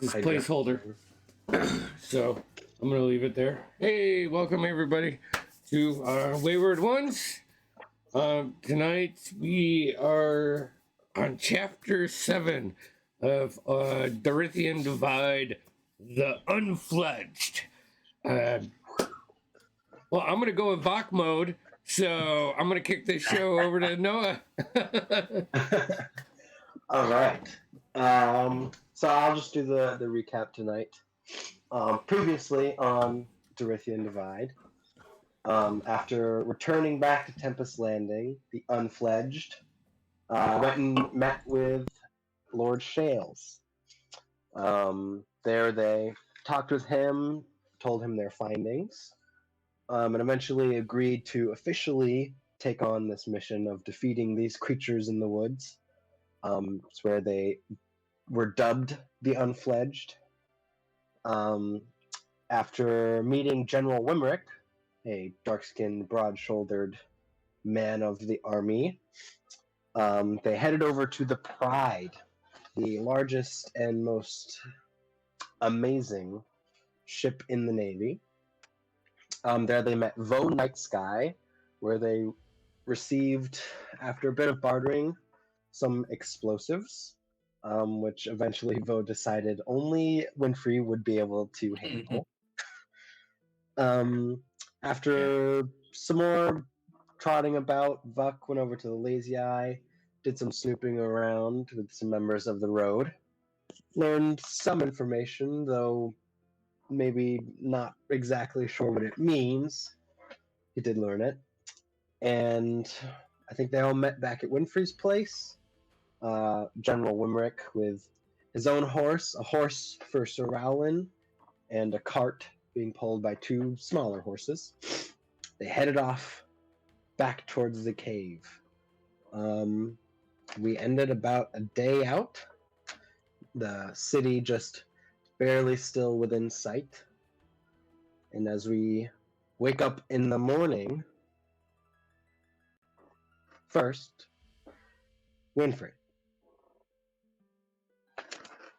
this placeholder. So I'm going to leave it there. Hey, welcome everybody to Wayward Ones. Tonight we are on Chapter 7 of Dorithian Divide, the Unfledged. Well, I'm going to go with Bach mode, so I'm going to kick this show over to Noah. All right. So I'll just do the recap tonight. Previously on Dorithian Divide, after returning back to Tempest Landing, the Unfledged went and met with Lord Shales. There they talked with him, told him their findings, and eventually agreed to officially take on this mission of defeating these creatures in the woods. It's where they were dubbed the Unfledged. After meeting General Wimerick, a dark-skinned, broad-shouldered man of the army, they headed over to the Pride, the largest and most amazing ship in the Navy. There they met Vo Night Sky, where they received, after a bit of bartering, some explosives, which eventually Vo decided only Winfrey would be able to handle. After some more trotting about, Vuck went over to the Lazy Eye, did some snooping around with some members of the road, learned some information, though maybe not exactly sure what it means. He did learn it. And I think they all met back at Winfrey's place. General Wimerick with his own horse, a horse for Sir Rowland, and a cart being pulled by two smaller horses. They headed off back towards the cave. We ended about a day out. The city just barely still within sight. And as we wake up in the morning, first, Winfrey.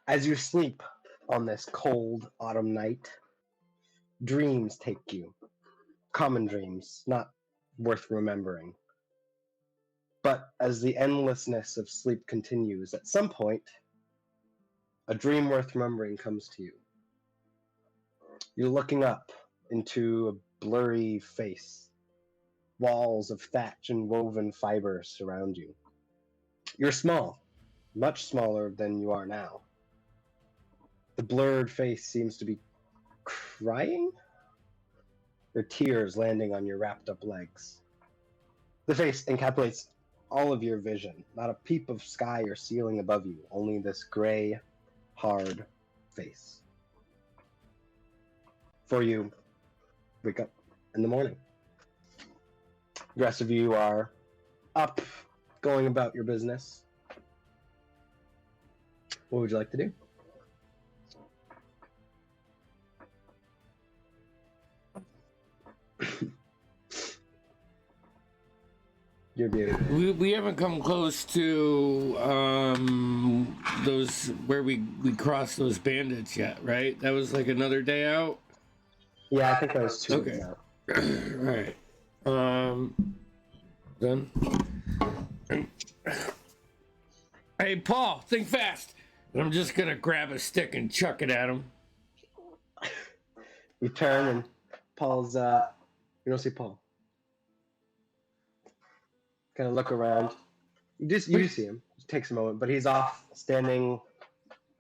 As you sleep on this cold autumn night, dreams take you. Common dreams, not worth remembering. But as the endlessness of sleep continues, at some point, a dream worth remembering comes to you. You're looking up into a blurry face. Walls of thatch and woven fiber surround you. You're small, much smaller than you are now. The blurred face seems to be crying? There are tears landing on your wrapped up legs. The face encapsulates all of your vision, not a peep of sky or ceiling above you, only this gray, hard face. For you, wake up in the morning. The rest of you are up, going about your business. What would you like to do? You're beautiful. We haven't come close to those where we crossed those bandits yet, right? That was like another day out. Yeah, I think that was 2 Okay. days out. Right. Then. Hey, Paul, think fast. And I'm just gonna grab a stick and chuck it at him. You turn and Paul's, you don't see Paul. Kind of look around. You do see him. It takes a moment, but he's off, standing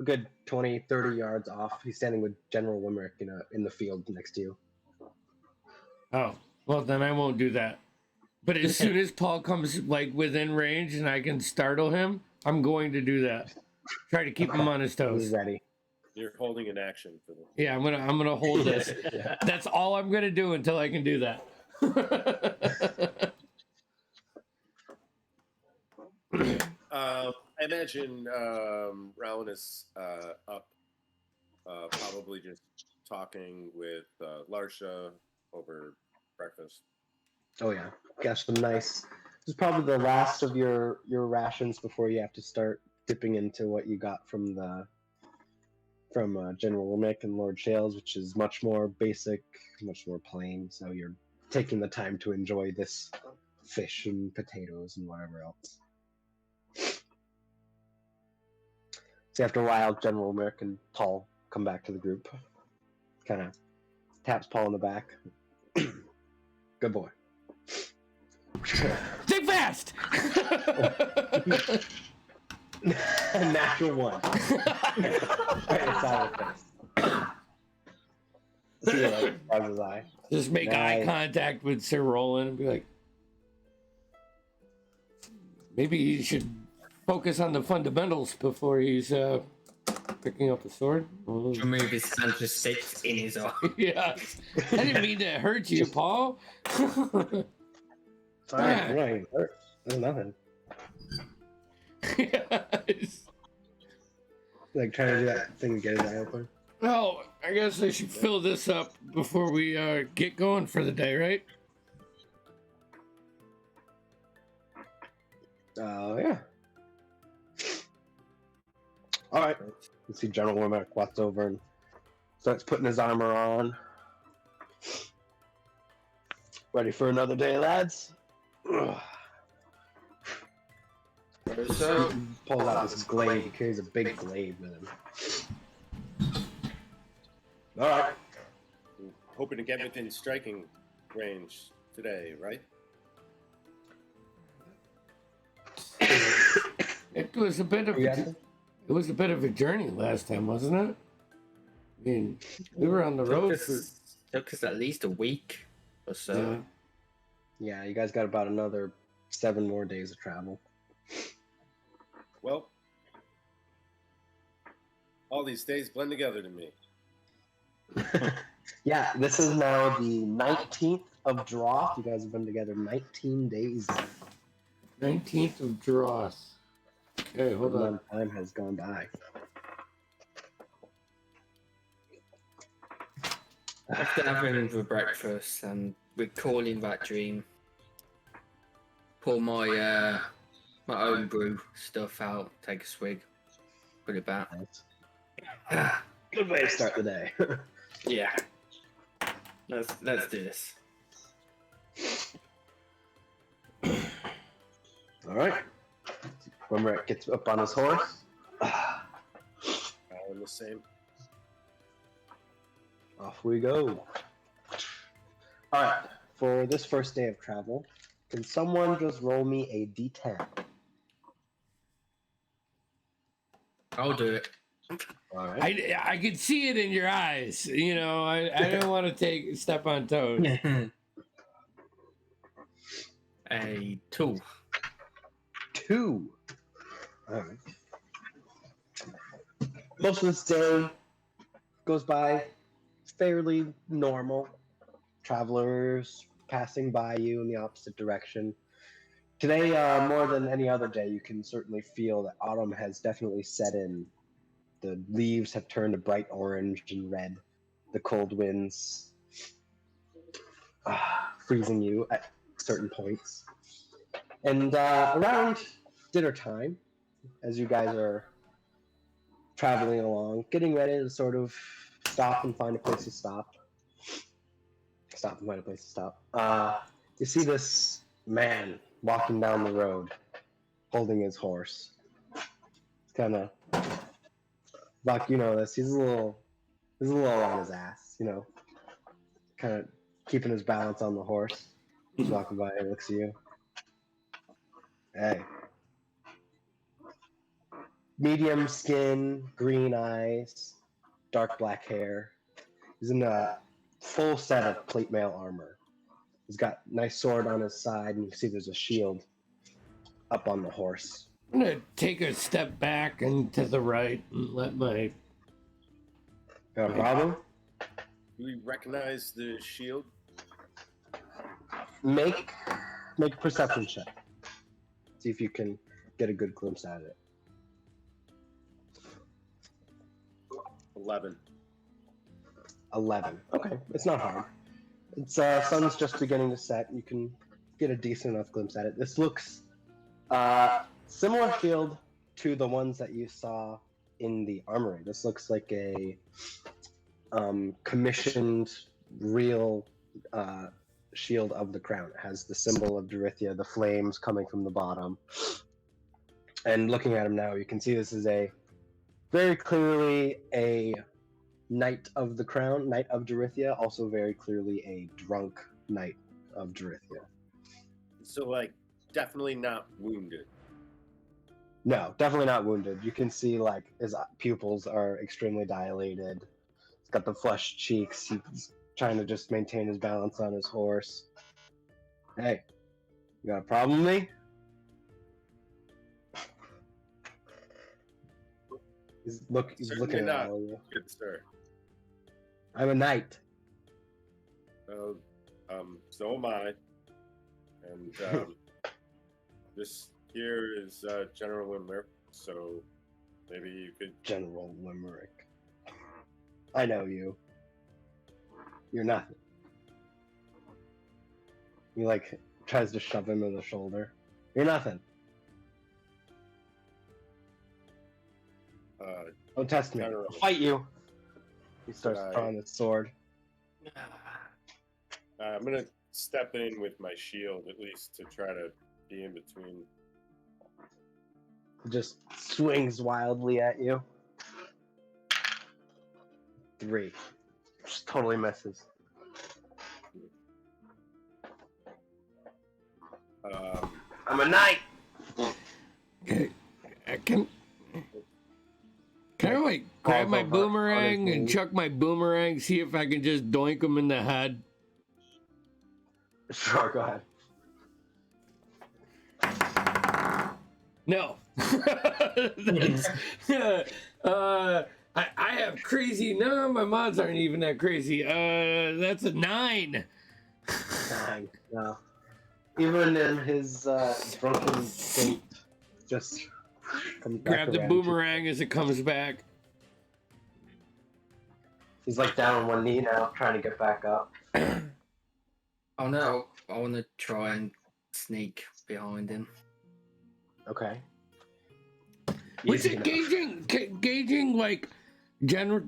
a good 20, 30 yards off. He's standing with General Wimerick in the field next to you. Oh, well, then I won't do that. But as soon as Paul comes like within range and I can startle him, I'm going to do that. Try to keep him on his toes. He's ready. You're holding an action for them. Yeah, I'm gonna hold this. Yeah. That's all I'm gonna do until I can do that. I imagine Rowan is up, probably just talking with Larsha over breakfast. Oh yeah, got some nice. This is probably the last of your rations before you have to start dipping into what you got from from General Mick and Lord Shales, which is much more basic, much more plain. So you're taking the time to enjoy this fish and potatoes and whatever else. So after a while, General Mick and Paul come back to the group. Kind of taps Paul on the back. Good boy. Think fast! Natural one. Right inside the face. See you later. Rubs his eye. Just make eye contact with Sir Roland and be like, maybe he should focus on the fundamentals before he's picking up the sword. Remove his Santa sticks in his eye. Yeah. I didn't mean to hurt you, Paul. Sorry, it hurts. There's nothing. Yes. Like trying to do that thing to get his eye open. Well, I guess I should fill this up before we get going for the day, right? Yeah. All right. You see General Womack walks over and starts putting his armor on. Ready for another day, lads? So, Pulls out this glaive. He carries a big glaive with him. All right. Hoping to get within striking range today, right? It was a bit of a journey last time, wasn't it? I mean, we were on the road for took us at least a week or so. Yeah, you guys got about another 7 more days of travel. Well, all these days blend together to me. Yeah, this is now the 19th of Droth. You guys have been together 19 days. 19th of Droth. Okay, hold on. Time has gone by. After having the breakfast and recalling that dream, pour my my own brew stuff out, take a swig, put it back. Good way to start the day. Yeah. Let's do this. All right. Wimrick gets up on his horse. All in the same. Off we go. All right. For this first day of travel, can someone just roll me a d10? I'll do it. All right. I could see it in your eyes. You know, I don't want to step on toes. A 2. 2. All right. Most of this day goes by fairly normal. Travelers passing by you in the opposite direction. Today, more than any other day, you can certainly feel that autumn has definitely set in. The leaves have turned a bright orange and red. The cold winds freezing you at certain points. And around dinner time, as you guys are traveling along, getting ready to sort of stop and find a place to stop. You see this man walking down the road, holding his horse. It's kind of, Buck, you know this. He's a little on his ass, you know, kind of keeping his balance on the horse. He's walking by and looks at you. Hey. Medium skin, green eyes, dark black hair. He's in a full set of plate mail armor. He's got a nice sword on his side, and you see there's a shield up on the horse. I'm going to take a step back and to the right and let my... Got a problem? Do we recognize the shield? Make a perception check. See if you can get a good glimpse at it. 11. 11. Okay, it's not hard. It's sun's just beginning to set. You can get a decent enough glimpse at it. This looks similar shield to the ones that you saw in the armory. This looks like a commissioned real shield of the crown. It has the symbol of Dorithia, the flames coming from the bottom. And looking at him now, you can see this is a very clearly a knight of the crown, knight of Dorithia, also very clearly a drunk knight of Dorithia. So, like, definitely not wounded. No, definitely not wounded. You can see like his pupils are extremely dilated. He's got the flushed cheeks. He's trying to just maintain his balance on his horse. Hey, you got a problem with me? He's looking Certainly at not, all of you. good sir. I'm a knight. Well, so am I. And this here is General Limerick, so maybe you could. General Limerick. I know you. You're nothing. He like tries to shove him in the shoulder. You're nothing. Don't test me. General. I'll fight you. He starts Right. drawing his sword. I'm gonna step in with my shield at least to try to be in between. He just swings wildly at you. 3. Just totally misses. I'm a knight. Okay. Can I like grab my Falls over on boomerang his and knees. chuck my boomerang, see if I can just doink him in the head? Sure, go ahead. No. That's, I have crazy. No, my mods aren't even that crazy. That's a 9. 9. No. Even in his drunken state, just comes back Grab the around. boomerang as it comes back. He's like down on one knee now, trying to get back up. Oh no, I want to try and sneak behind him. Okay. What's Easy it enough. gauging like General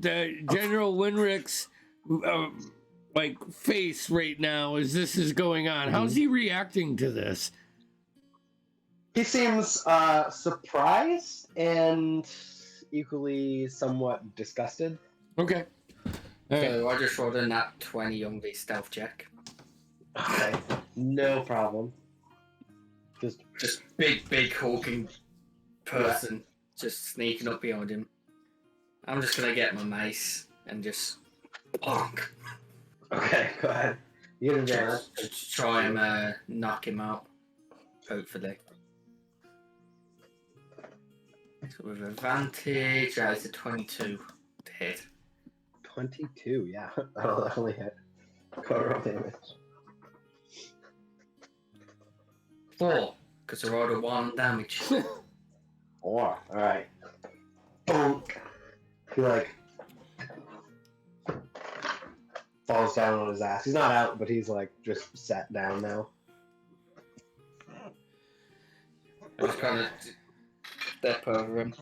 Winrick's like face right now as this is going on? How's he reacting to this? He seems surprised and equally somewhat disgusted. Okay. All right. So I just rolled a nat 20 on the stealth check. Okay. No problem. Just Just big hulking person just sneaking up behind him. I'm just gonna get my mace and just bonk. okay, go ahead. You get advantage. Just try and knock him out. Hopefully. So with advantage, that is a 22 to hit. 22, yeah. That'll definitely hit. Go roll damage. 4, because I rolled a 1 damage. 4. Alright. Bonk. He like falls down on his ass. He's not out, but he's like just sat down now. I just kind of step over him.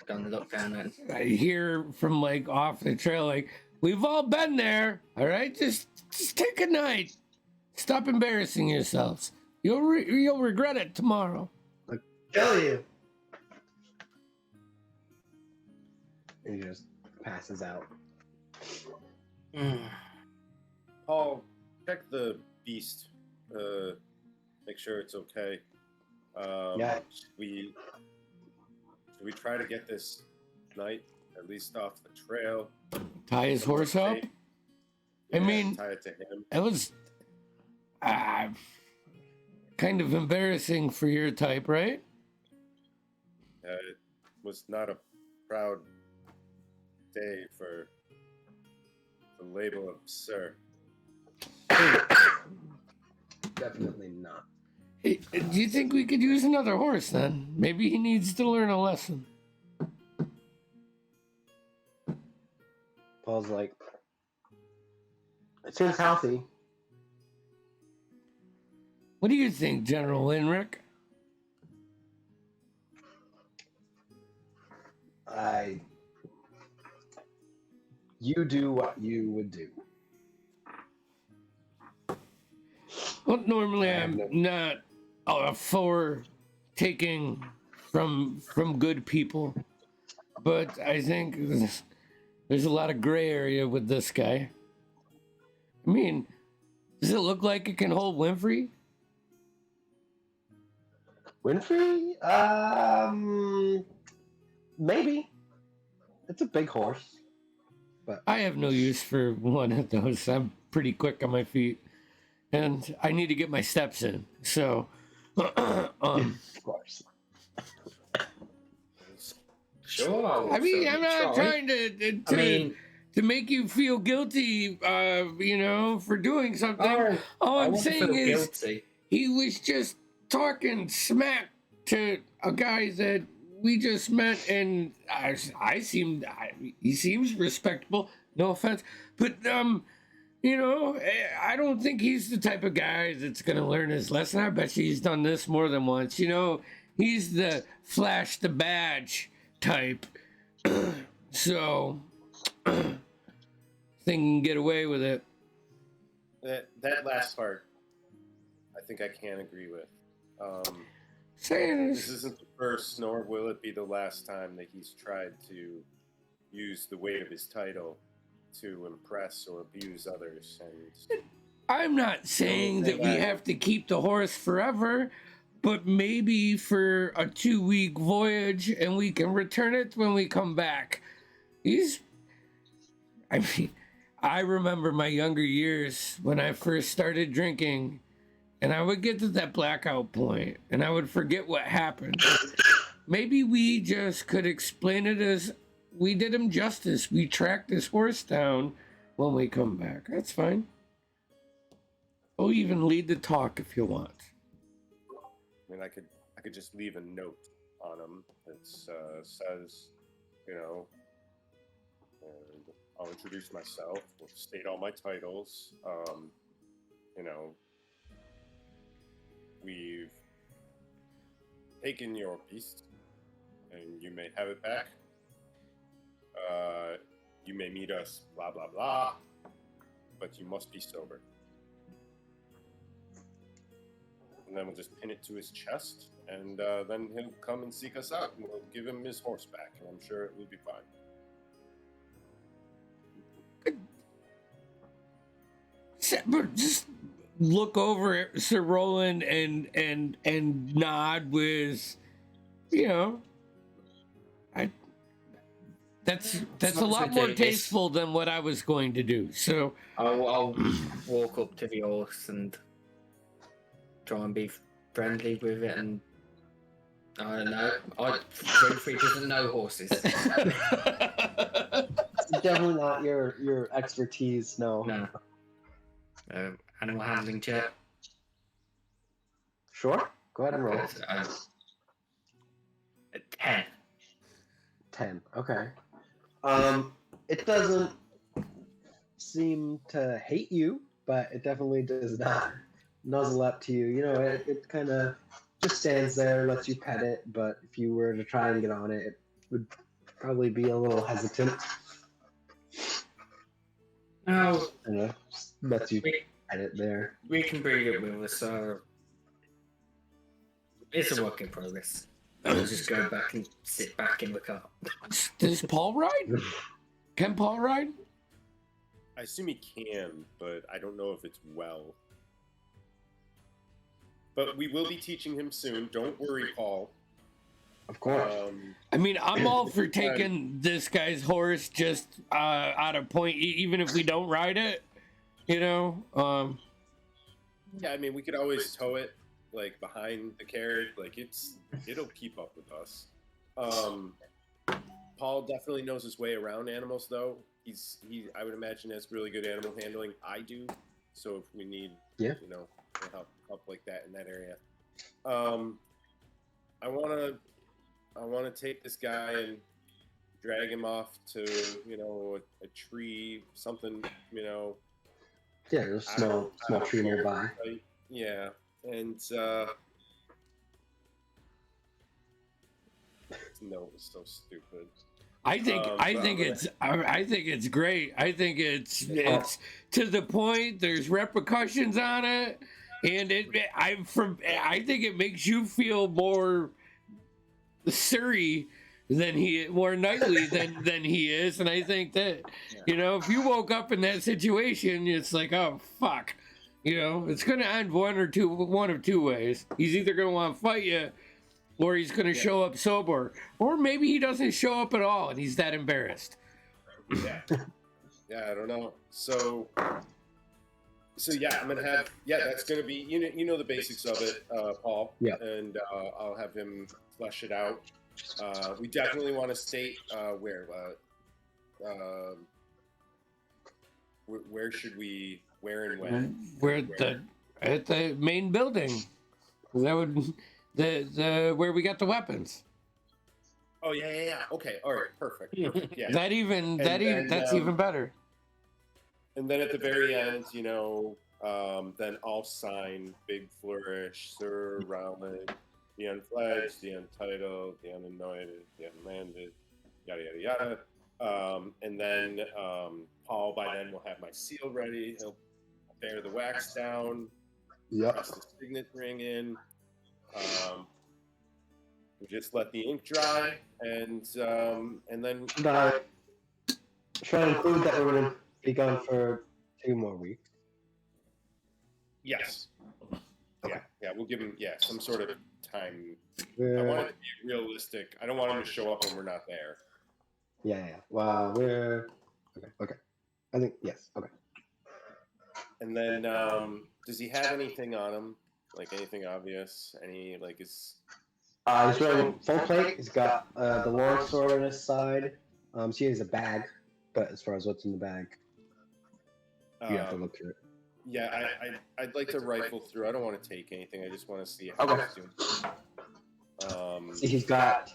Kind of look down at him. I hear from like off the trail, like, we've all been there. All right, just take a night. Stop embarrassing yourselves. You'll regret it tomorrow. Kill you. And he just passes out. Paul, check the beast. Make sure it's okay. Yeah. Should we try to get this knight at least off the trail? Tie his horse up. I mean, tie it to him. it was kind of embarrassing for your type, right? It was not a proud day for the label of sir. Definitely not. Hey, do you think we could use another horse then? Maybe he needs to learn a lesson. Paul's like, it seems healthy. What do you think, General Enric? You do what you would do. Well, normally I have I'm no- not for taking from good people, but I think there's a lot of gray area with this guy. I mean, does it look like it can hold Winfrey? Winfrey? Maybe. It's a big horse. But I have no use for one of those. I'm pretty quick on my feet, and I need to get my steps in. So, of course. Sure. I mean, I'm not trying I to make you feel guilty, for doing something. All I I'm want to saying feel is guilty. he was just talking smack to a guy that we just met, and he seems respectable. No offense, but I don't think he's the type of guy that's gonna learn his lesson. I bet you he's done this more than once. He's the flash the badge type, so think can get away with it. That last part, I think I can agree with. Saying This isn't the first, nor will it be the last time that he's tried to use the weight of his title to impress or abuse others. And I'm not saying that we have to keep the horse forever, but maybe for a 2-week voyage, and we can return it when we come back. I remember my younger years when I first started drinking, and I would get to that blackout point, and I would forget what happened. Maybe we just could explain it as we did him justice. We tracked this horse down when we come back. That's fine. We'll even lead the talk if you want. I mean, I could just leave a note on him that says, I'll introduce myself, we'll state all my titles. We've taken your beast, and you may have it back. You may meet us, blah, blah, blah, but you must be sober. And then we'll just pin it to his chest, and then he'll come and seek us out, and we'll give him his horse back, and I'm sure it will be fine. Just look over at Sir Roland and nod with, that's a lot more tasteful than what I was going to do. So I'll walk up to the horse and try and be friendly with it, and I don't know. Winfrey doesn't know horses. It's definitely not your expertise, no. No. Animal handling check. Sure? Go ahead and roll. A 10. 10. Okay. It doesn't seem to hate you, but it definitely does not nuzzle up to you. It kind of just stands there, lets you pet it, but if you were to try and get on it, it would probably be a little hesitant. No, Just lets you pet it there. we can bring it with us, so it's a work in progress. I'll just go back and sit back in the car. does Paul ride? Can Paul ride? I assume he can, but I don't know if it's well. But we will be teaching him soon. Don't worry, Paul. Of course. I mean, I'm all for taking this guy's horse just out of point, even if we don't ride it. Yeah, I mean, we could always tow it, like, behind the carriage. Like, it'll keep up with us. Paul definitely knows his way around animals, though. I would imagine, has really good animal handling. I do. So if we need, help like that in that area. I want to take this guy and drag him off to, a tree, something, Yeah, there's a small tree nearby. Yeah, and no, it was so stupid. I think it's great. I think it's to the point. There's repercussions on it, and I think it makes you feel more Surrey more knightly than he is, and I think that if you woke up in that situation, it's like, oh fuck, it's gonna end one of two ways. He's either gonna want to fight you, or he's gonna show up sober, or maybe he doesn't show up at all and he's that embarrassed. I don't know. So yeah, I'm gonna have that's gonna be you know the basics of it, Paul. Yeah. And I'll have him flesh it out. We definitely want to state where and when. At the main building. That would the where we got the weapons. Oh yeah. Okay, all right, perfect. Yeah. That's even better. And then at the very end, then I'll sign big flourish, Sir Rowland, the Unfledged, the Untitled, the Unanointed, the Unlanded, yada yada yada. And then Paul by then will have my seal ready. He'll bear the wax down. Press the signet ring in. We just let the ink dry, and then try to include that we're going to be gone for 2 more weeks. Yes. Yeah. We'll give him some sort of time. I want it to be realistic. I don't want him to show up when we're not there. Yeah. Well, we're okay. I think yes. Okay. And then, does he have anything on him? Like anything obvious? Any his? He's wearing full plate. He's got the long sword on his side. So he has a bag, but as far as what's in the bag, you have to look through it. Yeah, I'd like to rifle through. I don't want to take anything. I just want to see how he's doing. See, he's got.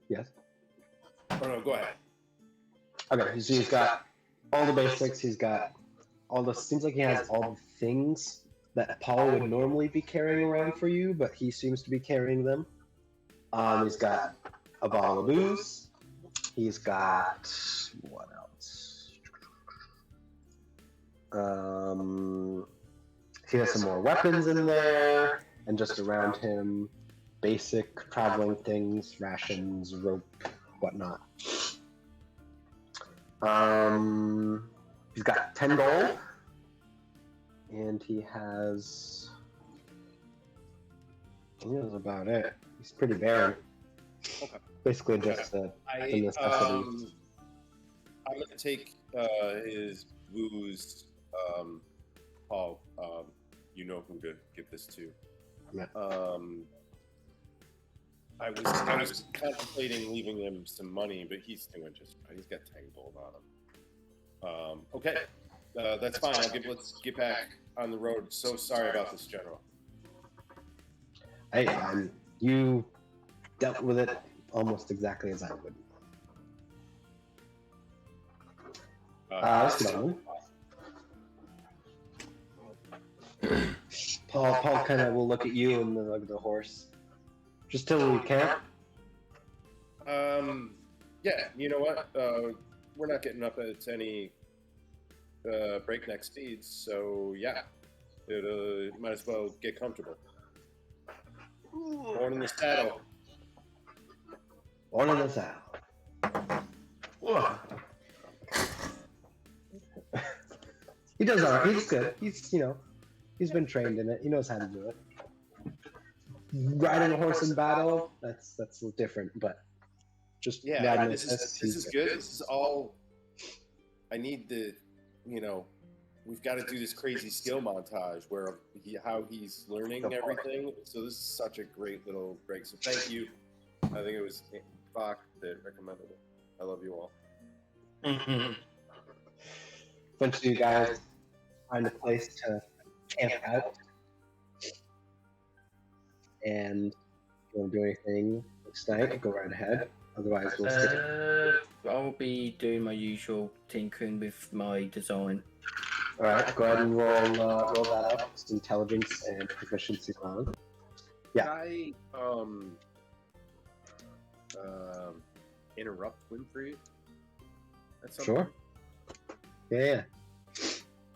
Yes. Oh no, go ahead. Okay, so he's got all the basics. He's got all the. Seems like he has all the things that Paul would normally be carrying around for you, but he seems to be carrying them. He's got a bottle of booze. He's got what else? He has some more weapons in there, and just around him, basic traveling things, rations, rope, whatnot. He's got 10 gold. And he has. I think that's about it. He's pretty barren. Okay. Basically, just the necessities. I'm gonna take his booze. Paul, you know who to give this to. Yeah. I was contemplating leaving him some money, but he's doing just fine. He's got 10 gold on him. Okay. That's fine. Let's get back on the road. So sorry about this, General. Hey, you dealt with it almost exactly as I would. Let's get on. Paul kind of will look at you and then look at the horse. Just till we camp. Yeah. You know what? We're not getting up at any breakneck speeds, so yeah, it might as well get comfortable. Born in the saddle. Born in the saddle. He does alright. He's good. He's been trained in it. He knows how to do it. Riding a horse in battle, that's a little different, but just this is good. This is all I need to. We've got to do this crazy skill montage where how he's learning everything. So this is such a great little break. So thank you. I think it was Bach that recommended it. I love you all. Bunch of you guys find a place to camp out. And if you want to do anything next night, go right ahead. Otherwise, we'll stick. I'll be doing my usual tinkering with my design. All right, go ahead and roll that up. It's intelligence and proficiency on. Yeah. interrupt Winfrey? That's Sure. Yeah.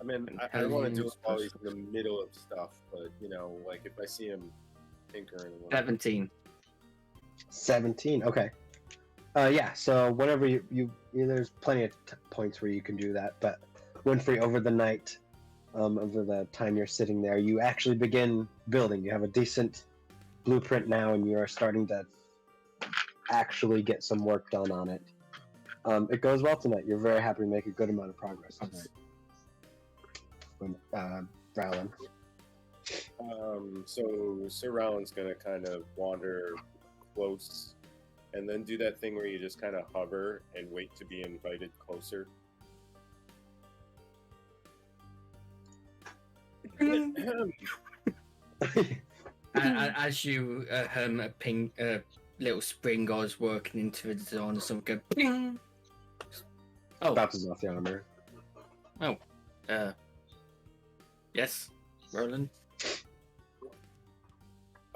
I mean, I don't want to do it while he's in the middle of stuff, but you know, like if I see him tinkering. 17. 17. Okay. Yeah. So whenever you there's plenty of points where you can do that, but Winfrey, over the night, over the time you're sitting there, you actually begin building. You have a decent blueprint now, and you are starting to actually get some work done on it. It goes well tonight. You're very happy to make a good amount of progress tonight. Rowland. So Sir Rowland's gonna kind of wander close, and then do that thing where you just kind of hover and wait to be invited closer. As you a ping little spring goes working into the design or something. Go, ping! Oh, Bounces off the armor. Yes, Roland.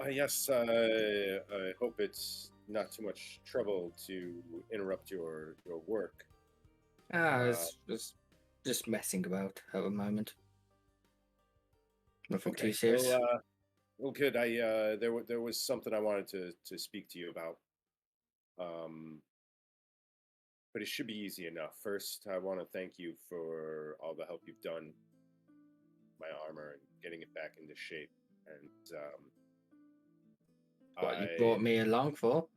Yes, I hope it's not too much trouble to interrupt your work. I was just messing about at the moment. Nothing too serious. Well, good. There was something I wanted to speak to you about. But it should be easy enough. First, I want to thank you for all the help you've done my armor and getting it back into shape. And What you brought me along for?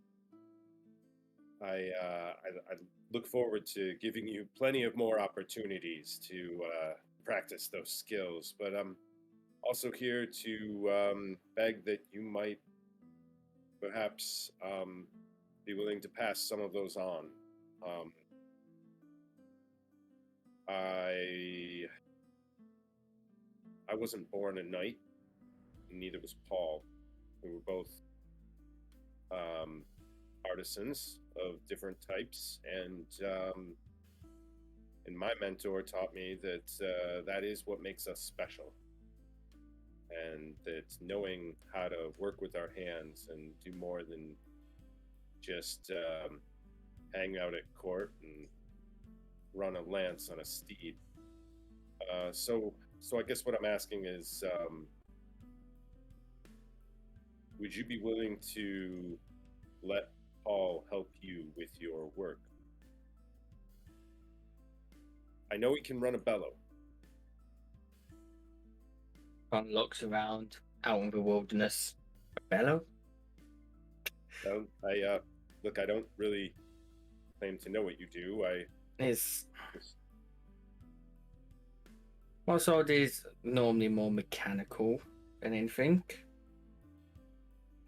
I look forward to giving you plenty of more opportunities to practice those skills. But I'm also here to beg that you might perhaps be willing to pass some of those on. I wasn't born a knight, and neither was Paul. We were both artisans of different types, and my mentor taught me that that is what makes us special, and that knowing how to work with our hands and do more than just hang out at court and run a lance on a steed. So I guess what I'm asking is, would you be willing to let Paul help you with your work? I know he can run a bellow. One looks around out in the wilderness. A bellow? Look, I don't really claim to know what you do. My sword is normally more mechanical than anything.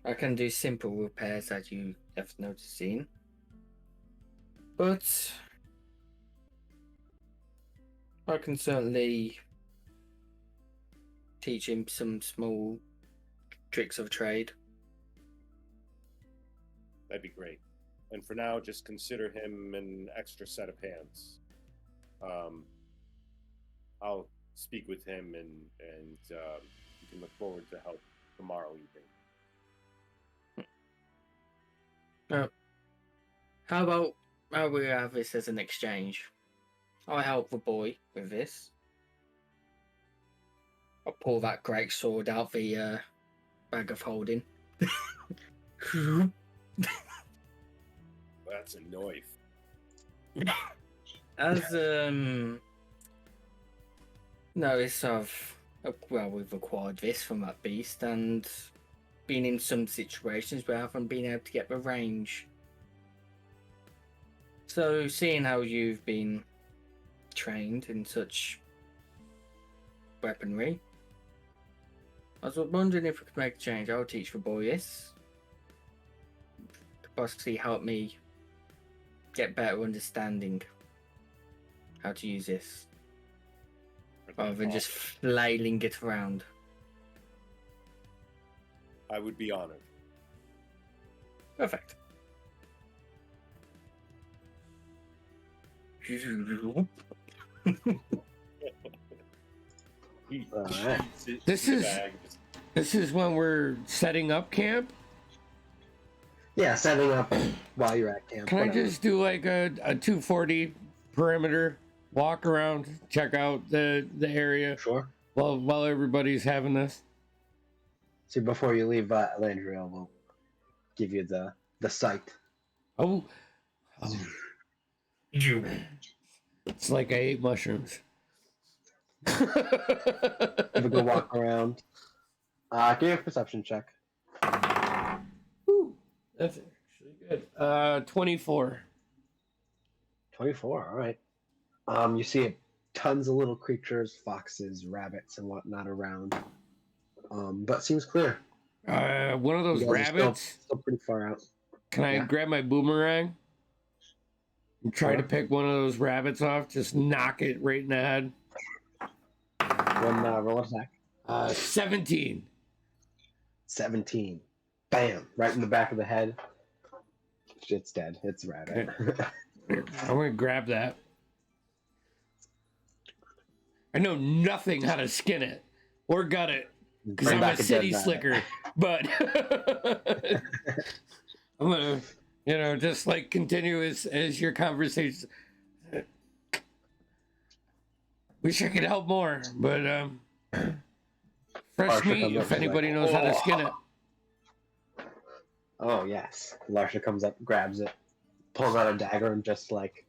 I can do simple repairs, as you have noticed. But I can certainly teach him some small tricks of trade. That'd be great. And for now, just consider him an extra set of hands. I'll speak with him, and you can look forward to help tomorrow evening. How about we have this as an exchange? I help the boy with this. I'll pull that great sword out the bag of holding. That's a knife. As notice we've acquired this from that beast, and been in some situations where I haven't been able to get the range. So, seeing how you've been trained in such weaponry, I was wondering if we could make a change. I'll teach the boy this. To possibly help me get better understanding how to use this, rather than just flailing it around. I would be honored. Perfect. Alright. This is when we're setting up camp. Yeah, setting up while you're at camp. Can I whatever. just do like a 240 perimeter walk around, check out the area Sure. while everybody's having this? So before you leave Landriel, we'll give you the site. Oh, You. it's like I ate mushrooms. Have a good walk around. Give me a perception check. Ooh, that's actually good. 24. 24. All right. You see tons of little creatures, foxes, rabbits, and whatnot around. But seems clear. One of those You guys are rabbits. still pretty far out. Can I Yeah. grab my boomerang and try to Sure. pick one of those rabbits off? Just knock it right in the head. One roll attack. 17. 17. Bam! Right in the back of the head. It's dead. It's a rabbit. I'm gonna grab that. I know nothing how to skin it or gut it because Bring I'm a back a city dead slicker. But I'm gonna, just like continue as your conversation. Wish I could help more, but fresh Marsha meat. comes up, If she's anybody like, knows how to skin it. Oh yes. Larsha comes up, grabs it, pulls out a dagger, and just like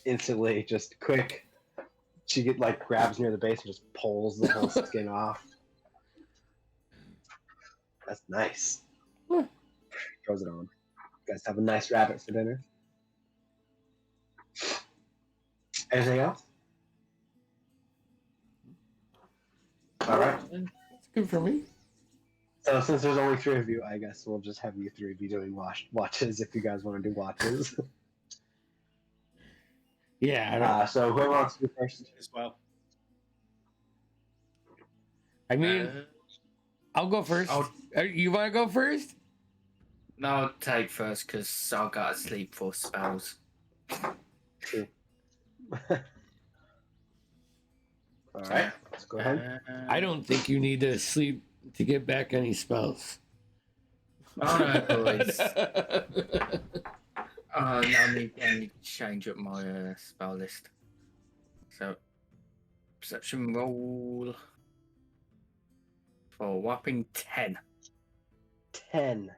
instantly, just quick. She grabs near the base and just pulls the whole skin off. That's nice. Throws it on. You guys have a nice rabbit for dinner. Anything else? All right. It's good for me. So since there's only 3 of you, I guess we'll just have you 3 be doing watches if you guys want to do watches. Yeah. I don't, So whoever wants to do first? As well. I mean, I'll go first. You want to go first? No, I'll take first because I got to sleep for spells. True. All right, let's go ahead. I don't think you need to sleep to get back any spells. All right, boys. I need to change up my spell list. So, perception roll for a whopping 10. 10.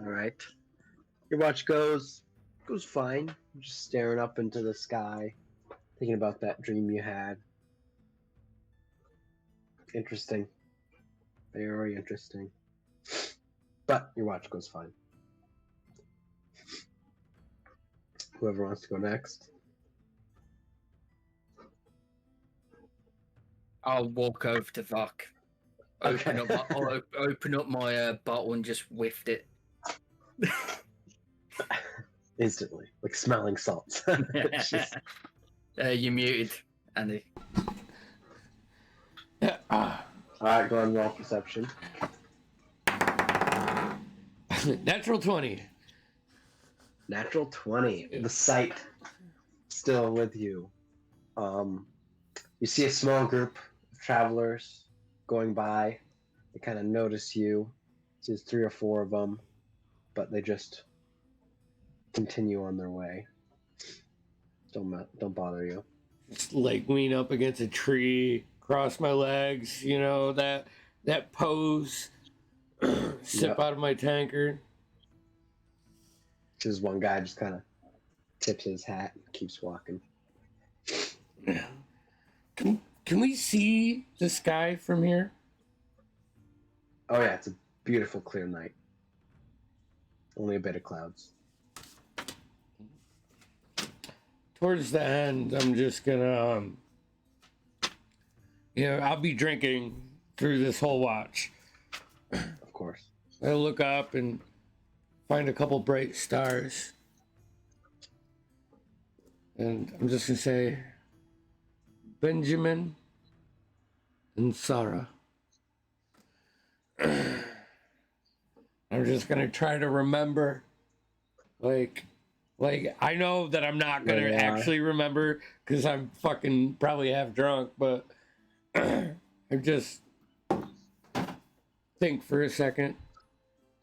All right. Your watch goes fine. You're just staring up into the sky, thinking about that dream you had. Interesting. Very interesting. But your watch goes fine. Whoever wants to go next. I'll walk over to Vok. Okay. Open up my bottle and just whiffed it. Instantly, like smelling salts. It's just- You're muted, Andy. All right, go on, roll perception. Natural 20. Natural 20. The sight still with you. You see a small group of travelers going by. They kind of notice you. There's 3 or 4 of them, but they just continue on their way. Don't bother you. Just like lean up against a tree, cross my legs, that pose, sip Yep. out of my tankard. Just one guy just kind of tips his hat and keeps walking. Can we see the sky from here? Oh yeah, it's a beautiful clear night. Only a bit of clouds. Towards the end, I'm just gonna, I'll be drinking through this whole watch. Of course. I'll look up and find a couple bright stars. And I'm just gonna say, Benjamin and Sarah. I'm just gonna try to remember, like I know that I'm not gonna Where they are. actually remember because I'm fucking probably half drunk, but I just think for a second,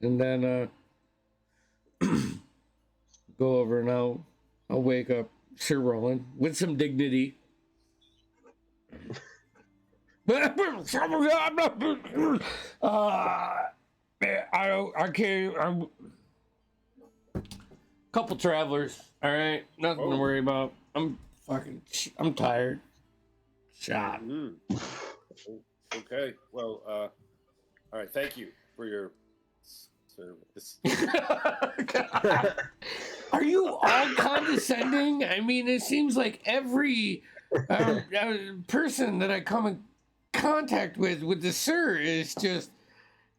and then go over and I'll wake up Sir Roland with some dignity. I can't. I'm couple travelers. All right, nothing to Oh. worry about. I'm tired. Shot. Okay. Well, all right. Thank you for your service. Are you all condescending? I mean, it seems like every person that I come in contact with the sir is just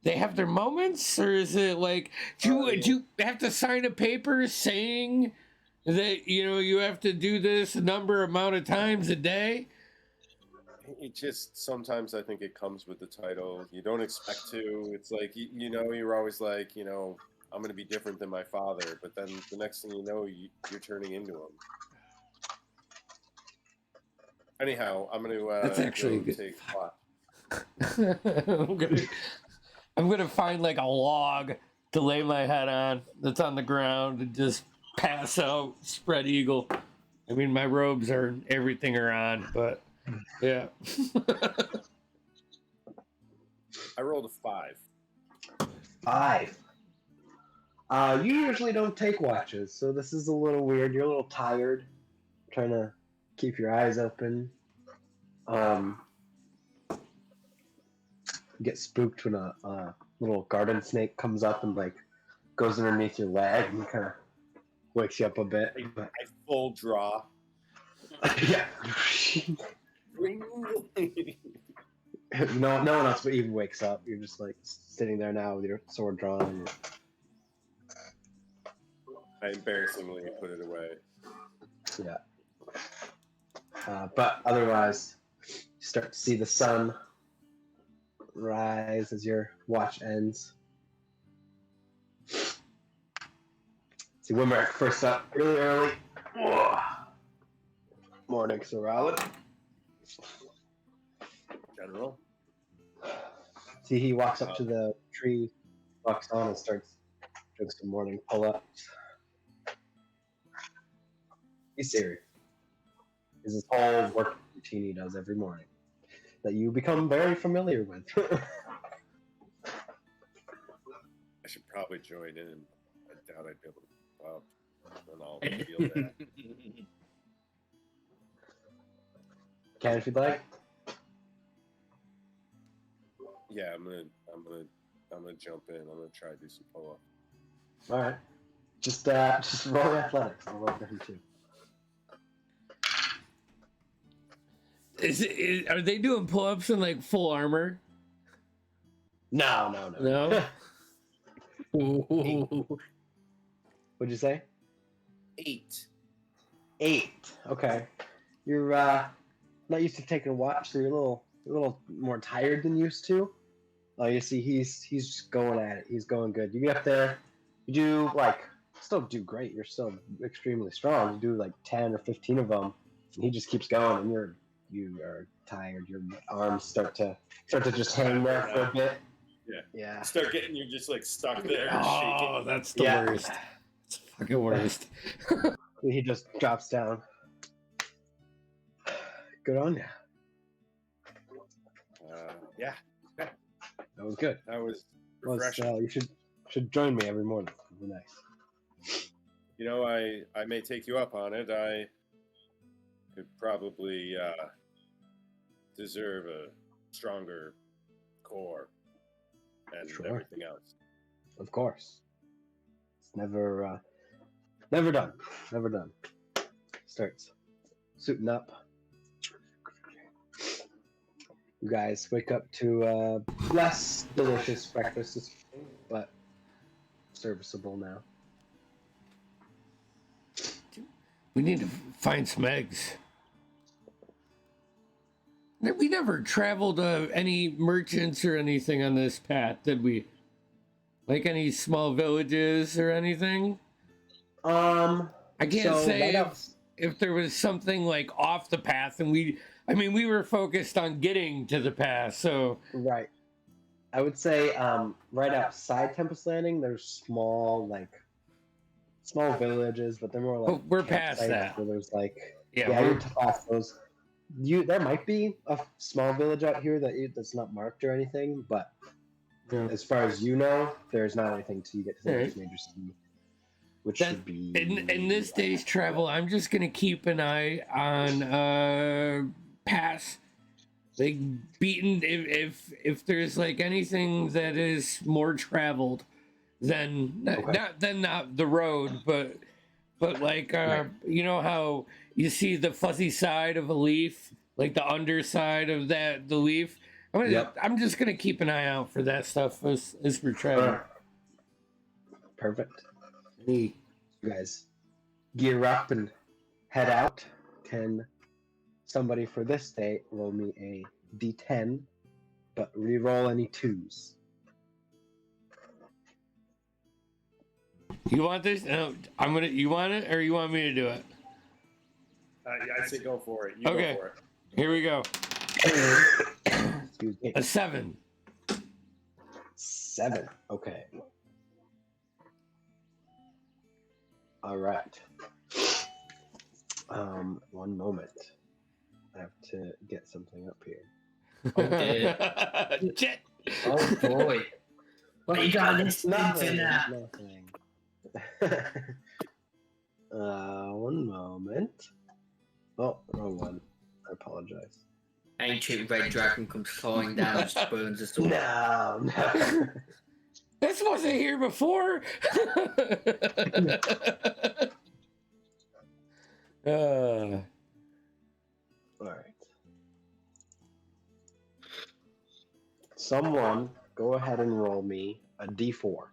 they have their moments, or is it like do you have to sign a paper saying that you have to do this a number amount of times a day? It just sometimes I think it comes with the title. You don't expect to. It's like you're always like I'm going to be different than my father, but then the next thing you know, you're turning into him. Anyhow, I'm going to That's actually go good. take watch. I'm gonna find like a log to lay my head on that's on the ground and just pass out, spread eagle. I mean, my robes everything are on, but yeah. I rolled a 5. 5. You usually don't take watches, so this is a little weird. You're a little tired, trying to keep your eyes open. You get spooked when a little garden snake comes up and like goes underneath your leg and kind of wakes you up a bit. I full draw. Yeah. No one else even wakes up. You're just like sitting there now with your sword drawn. And I embarrassingly put it away. yeah. But otherwise, you start to see the sun rise as your watch ends. See Wimmer first up really early. Morning, Sir Rowland. General. See, he walks up to the tree, walks on, and starts doing some morning pull-ups. He's serious. This is his whole work routine he does every morning that you become very familiar with. I should probably join in. I doubt I'd be able to keep up. And I'll feel that. Can if you'd like. Yeah, I'm gonna jump in. I'm gonna try to do some pull-up. All right. Just roll athletics. I'll roll for him too. Are they doing pull-ups in like full armor? No. No. What'd you say? 8. 8. Okay. You're not used to taking a watch, so you're a little more tired than used to. You see, he's just going at it. He's going good. You get up there, you do still do great. You're still extremely strong. You do like 10 or 15 of them, and he just keeps going, and you are tired. Your arms start to just hang there for a bit. Yeah. Start getting you just like stuck there, Oh, shaking. that's the worst. It's the fucking worst. He just drops down. Good on you. Yeah, That was good. that was refreshing. You should join me every morning. It'd be nice. I may take you up on it. I could probably deserve a stronger core and Sure. everything else. Of course. It's never done. Never done. Starts suiting up. You guys wake up to a less delicious breakfast this morning, but serviceable now. We need to find some eggs. We never traveled any merchants or anything on this path, did we? Like any small villages or anything? I can't say if there was something like off the path, and we were focused on getting to the path, so right. I would say right outside Tempest Landing, there's small small villages, but they're more like We're past campsites that. where there's like Yeah, yeah, we're- you're past those. There might be a small village out here that's not marked or anything, but yeah. as far as you know, there's not anything till you get to the Alright. next major city, which That- should be in this day's travel, I'm just gonna keep an eye on pass. Like beaten if there's like anything that is more traveled than not the road, but like you know how you see the fuzzy side of a leaf, like the underside of the leaf. I'm just gonna keep an eye out for that stuff as we're traveling. Perfect. Hey. You guys gear up and head out. Can somebody for this day roll me a d10, but re-roll any 2s? You want this? No, I'm gonna. You want it, or you want me to do it? Yeah, I say go for it. You Okay. go for it. Here we go. Excuse me. A 7. 7. Okay. All right. One moment. I have to get something up here. Jet. Oh boy. What you got this Nothing. now? Nothing. One moment. Oh, wrong one. I apologize. Ancient red dragon comes flying down, burns us all. No. This wasn't here before. All right. Someone go ahead and roll me a d4.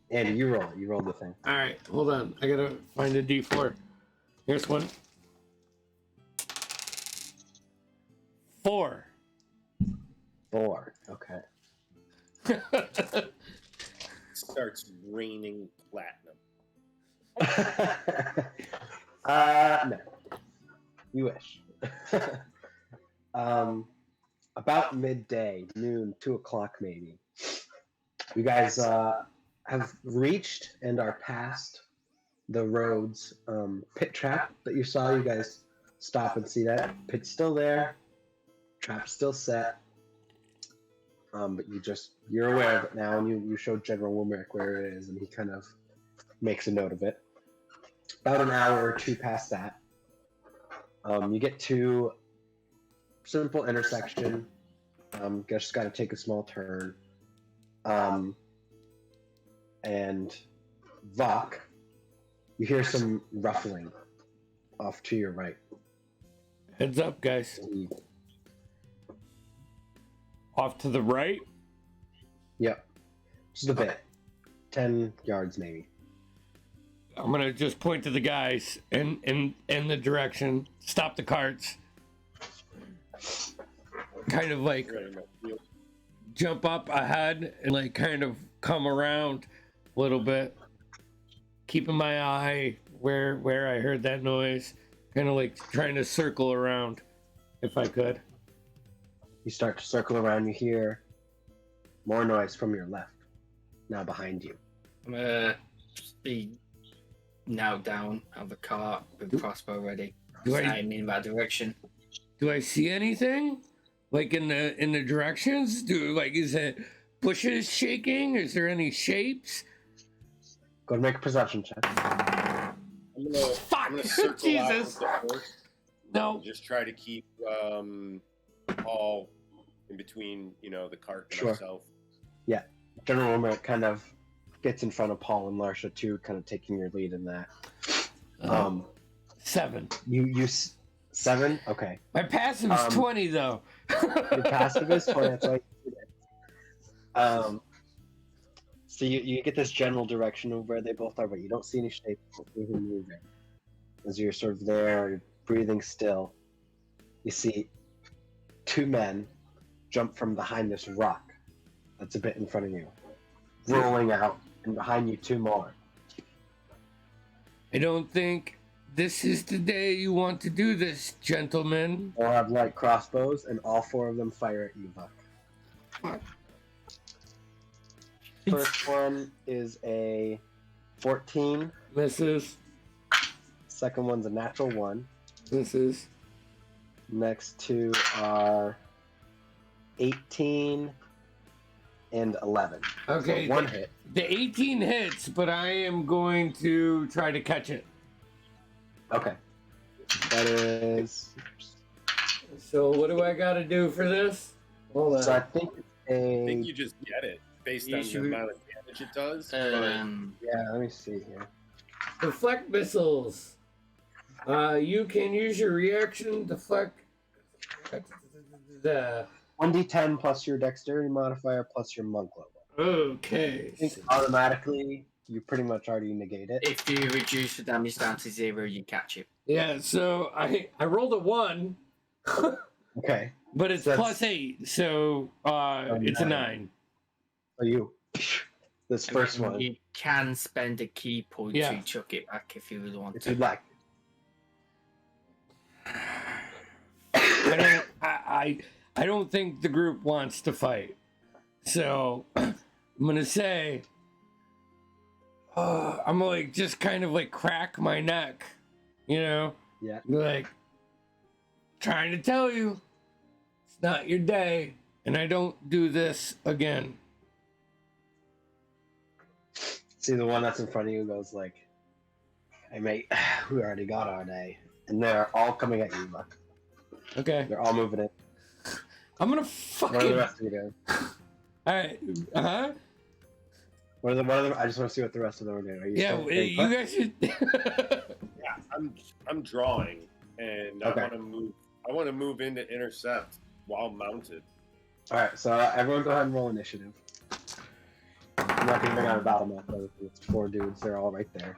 And you roll it. You roll the thing. All right, hold on. I gotta find a D4. Here's one. 4. 4. Okay. Starts raining platinum. No. You wish. About midday, noon, 2 o'clock maybe. You guys have reached and are past the road's pit trap that you saw. You guys stop and see that. Pit's still there. Trap's still set. But you're aware of it now, and you showed General Woolmerich where it is, and he kind of makes a note of it. About an hour or 2 past that, you get to simple intersection. Just got to take a small turn. And Vok, you hear some ruffling off to your right. Heads up, guys. Off to the right. Yep. Just a bit. 10 yards maybe. I'm gonna just point to the guys in the direction. Stop the carts. Kind of like jump up ahead and like kind of come around a little bit. Keeping my eye where I heard that noise. Kind of like trying to circle around if I could. You start to circle around. You hear more noise from your left. Now behind you. I'm gonna be now down on the cart with crossbow ready. Heading in that direction. Do I see anything? Like in the directions? Is it bushes shaking? Is there any shapes? Go and make a perception check. I'm gonna circle Jesus. out with the horse No. and just try to keep Paul in between, the cart and Sure. myself. General Woolmerich kind of gets in front of Paul and Larsha too, kind of taking your lead in that. 7. You 7? Okay. My passive's 20 though. Your passive is 20. That's why you did it. So you get this general direction of where they both are, but you don't see any shape moving. As you're sort of there, you're breathing still, you see 2 men jump from behind this rock that's a bit in front of you, rolling out, and behind you 2 more. I don't think this is the day you want to do this, gentlemen. They'll have light crossbows, and all 4 of them fire at you, Buck. First one is a 14. Misses. Second one's a natural 1. Misses. Next two are 18 and 11. Okay. So one hit. The 18 hits, but I am going to try to catch it. Okay. That is. So what do I got to do for this? Hold So I on. think it's I a. think you just get it based You on should- the amount of damage it does. Yeah, let me see here. Deflect missiles. You can use your reaction deflect. The 1d10 plus your dexterity modifier plus your monk level. okay. I think automatically you pretty much already negate it. If you reduce the damage down to 0, you catch it. Yeah. So I rolled a 1, Okay. but it's So that's- plus 8, so it's a 9. So you. This first one, You can spend a key point Yeah. to chuck it back if you really want if to. you'd like. I don't think the group wants to fight. So I'm gonna say I'm like just kind of like crack my neck, you know? Yeah. Be like trying to tell you it's not your day and I don't do this again. See, the one that's in front of you goes like, "Hey mate, we already got our day," and they're all coming at you. Look, Okay. they're all moving in. I'm gonna What are the fucking rest of you doing? Alright. Uh-huh. What are the? I just want to see what the rest of them are doing. Are you Yeah, staying you put? guys should Yeah, I'm drawing, and Okay. I want to move in to intercept while mounted. All right, so everyone go ahead and roll initiative. I'm not gonna bring out a battle map. Though. It's 4 dudes. They're all right there.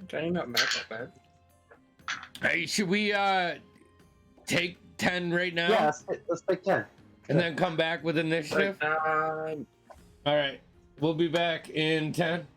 Okay, not bad. Hey, should we take 10 right now? Yeah, let's take 10. And then come back with initiative? All right. We'll be back in 10.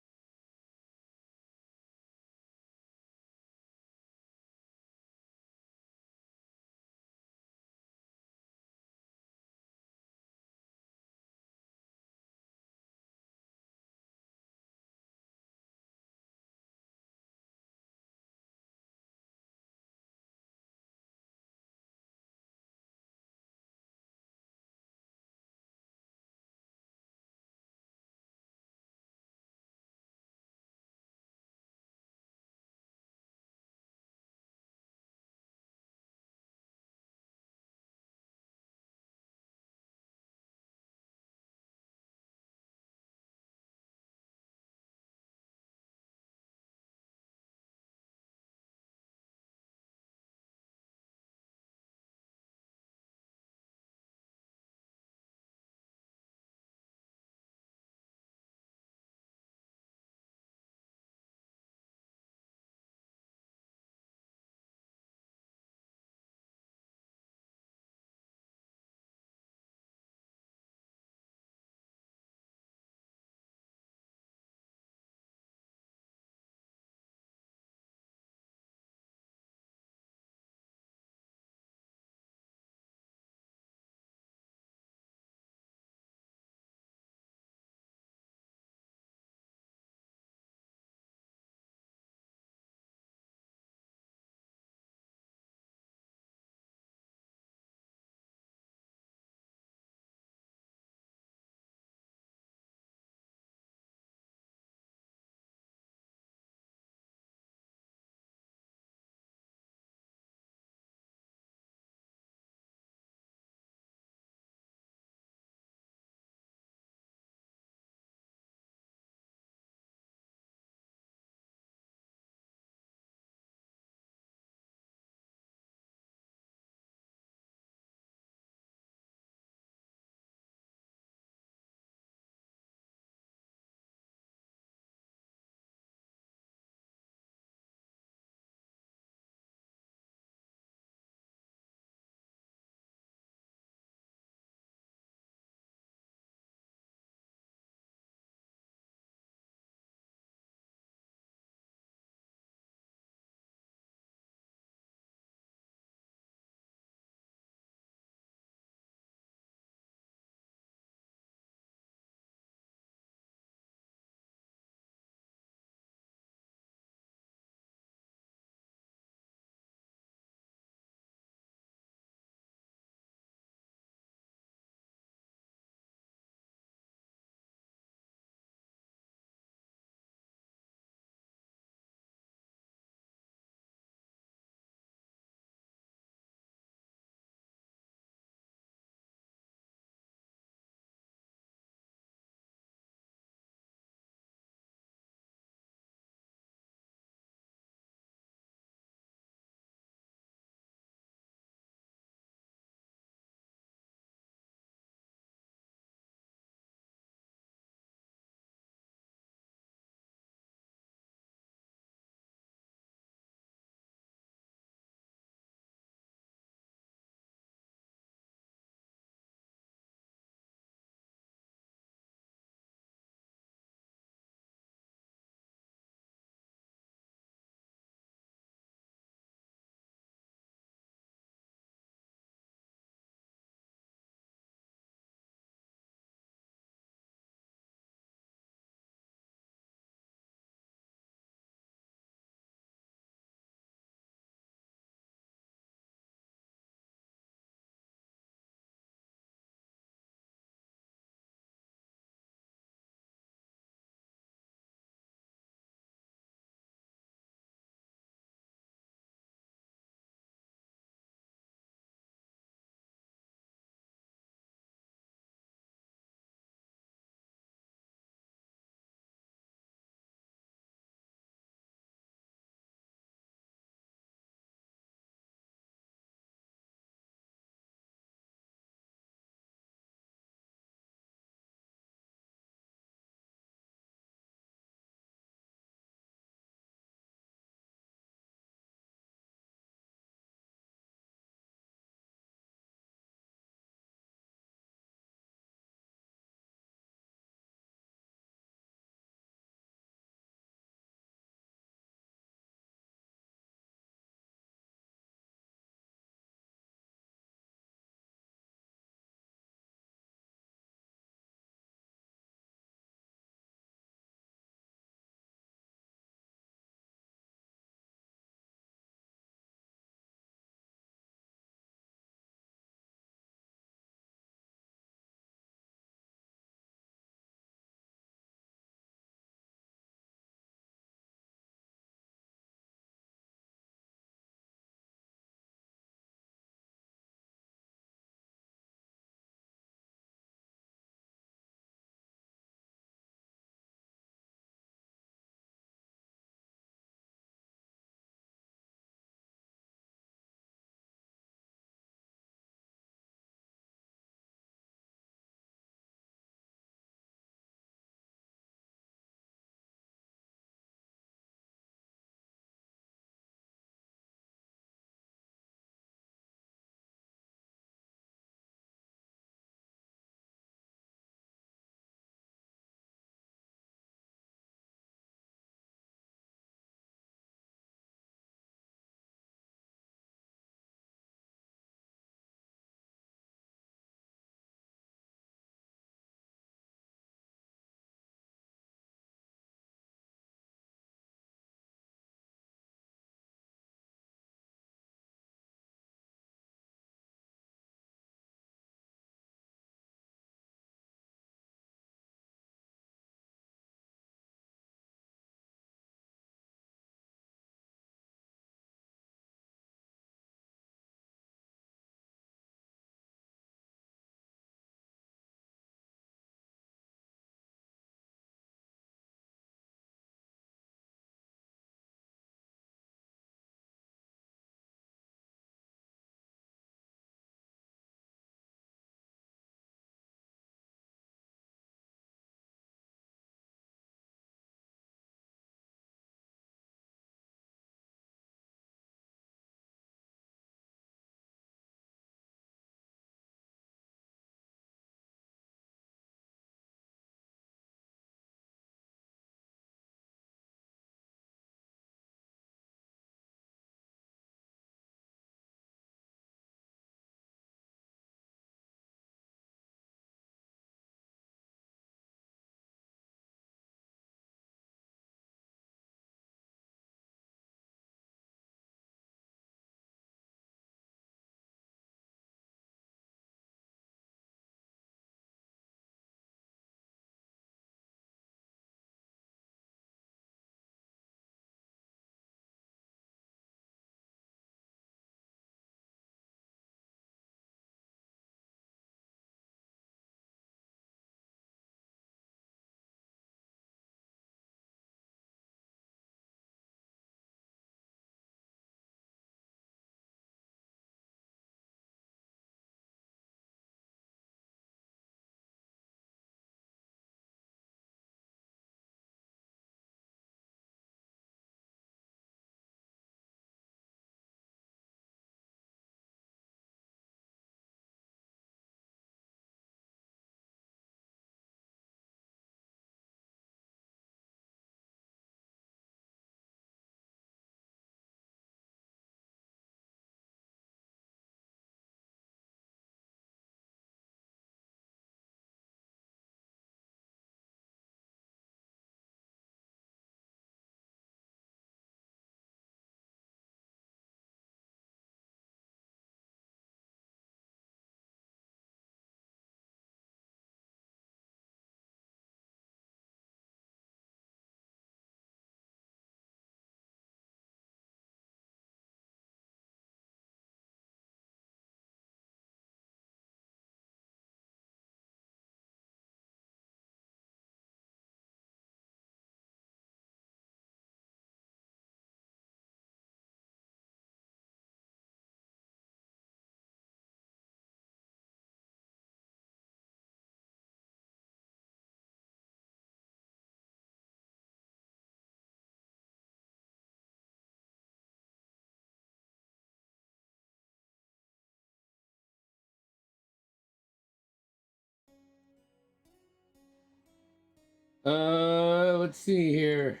Let's see here.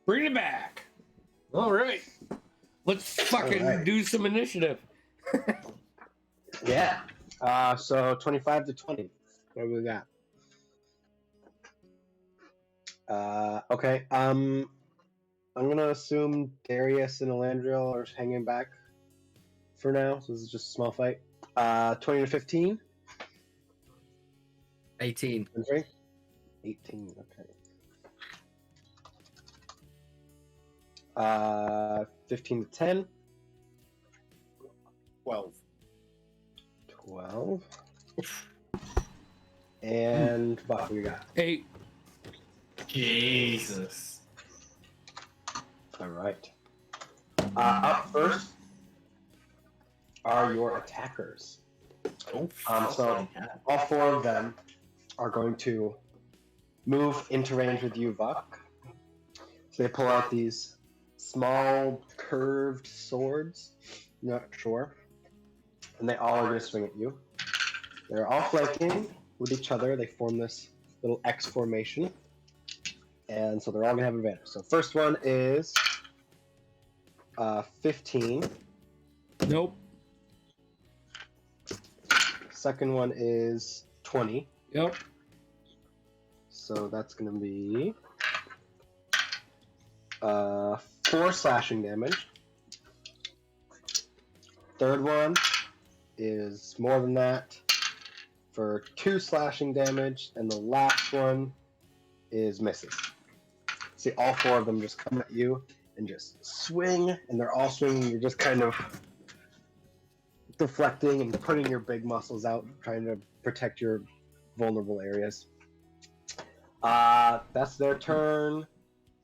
Bring it back. All right. Let's fucking All right. do some initiative. Yeah. So 25 to 20. What do we got? Okay. I'm gonna assume Darius and Elandriel are hanging back for now. So this is just a small fight. 20 to 15. 18. 18. Okay. 15 to 10. 12. 12. And what we got? 8. Jesus. All right. Up first are your attackers. Oh, So all 4 of them are going to move into range with you, Vuk. So they pull out these small curved swords. Not sure. And they all are going to swing at you. They're all flanking with each other. They form this little X formation. And so they're all going to have advantage. So first one is 15. Nope. Second one is 20. Yep. So that's going to be 4 slashing damage. Third one is more than that for 2 slashing damage. And the last one is misses. See, all 4 of them just come at you and just swing. And they're all swinging. You're just kind of deflecting and putting your big muscles out, trying to protect your vulnerable areas. That's their turn.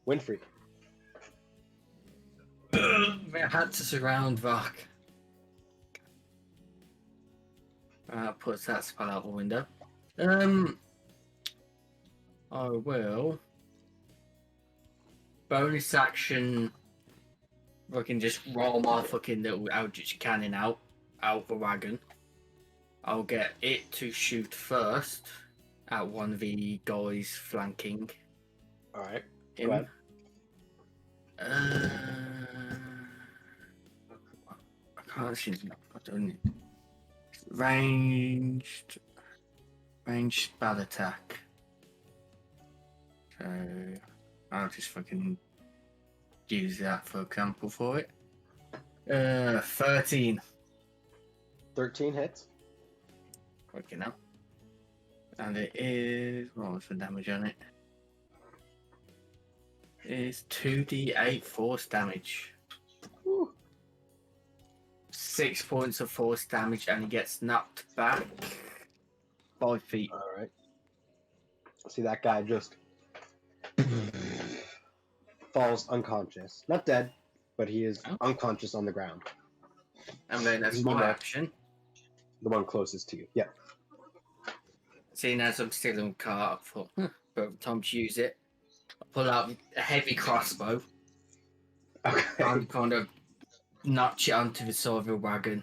Winfrey. I had to surround Vok. Puts that spell out the window. I will. Bonus action. I can just roll my fucking little Eldritch cannon out the wagon. I'll get it to shoot first at one of the guys flanking All right. him. Go ahead. I can't see. I don't. Ranged spell attack. So I'll just fucking use that for example for it. 13. 13 hits. Working out. And it is, what was the damage on it? It's 2d8 force damage. Whew. 6 points of force damage, and he gets knocked back 5 feet. All right. See, that guy just falls unconscious. Not dead, but he is unconscious on the ground. And then that's my action. The one closest to you. Yeah. Seeing as I'm still in car, I thought, but time to use it. I pull out a heavy crossbow. Okay. I'm kind of notch it onto the side of the wagon.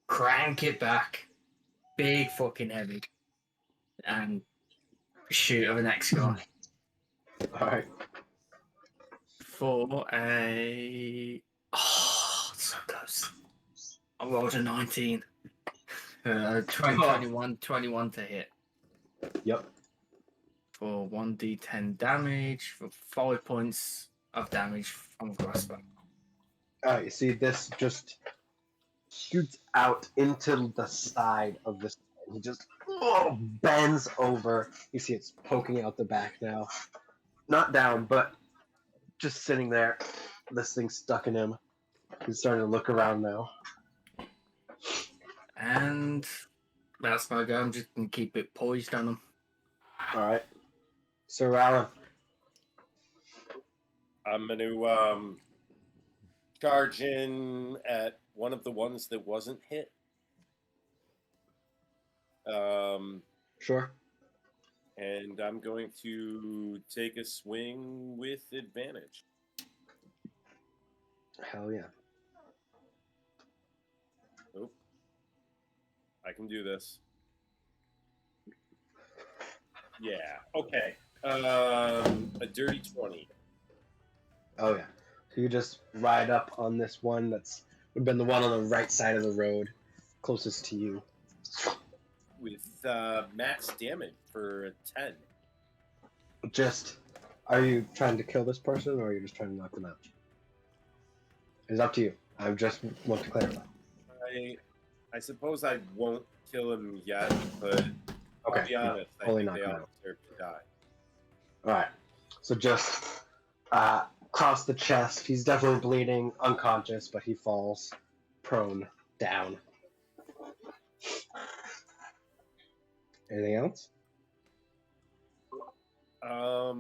Crank it back. Big fucking heavy. And shoot at the next guy. All right. For a... Oh, so close. I rolled a 19. 21 to hit. Yep. For 1d10 damage, for 5 points of damage from a crossbow. All right. You see, this just shoots out into the side of this. He just bends over. You see, it's poking out the back now. Not down, but just sitting there. This thing's stuck in him. He's starting to look around now. And that's my go. I'm just going to keep it poised on him. All right. Sir Alan. I'm going to charge in at one of the ones that wasn't hit. Sure. And I'm going to take a swing with advantage. Hell yeah. Nope. I can do this. Yeah. Okay. A dirty 20. Oh yeah. So you just ride up on this one that's would have been the one on the right side of the road, closest to you. With max damage for a 10. Just, are you trying to kill this person, or are you just trying to knock them out? It's up to you. I just want to clarify. I suppose I won't kill him yet, but Okay. I'll be honest, I only think knock they him all out. deserve to die. All right. So just across the chest. He's definitely bleeding, unconscious, but he falls prone down. Anything else? I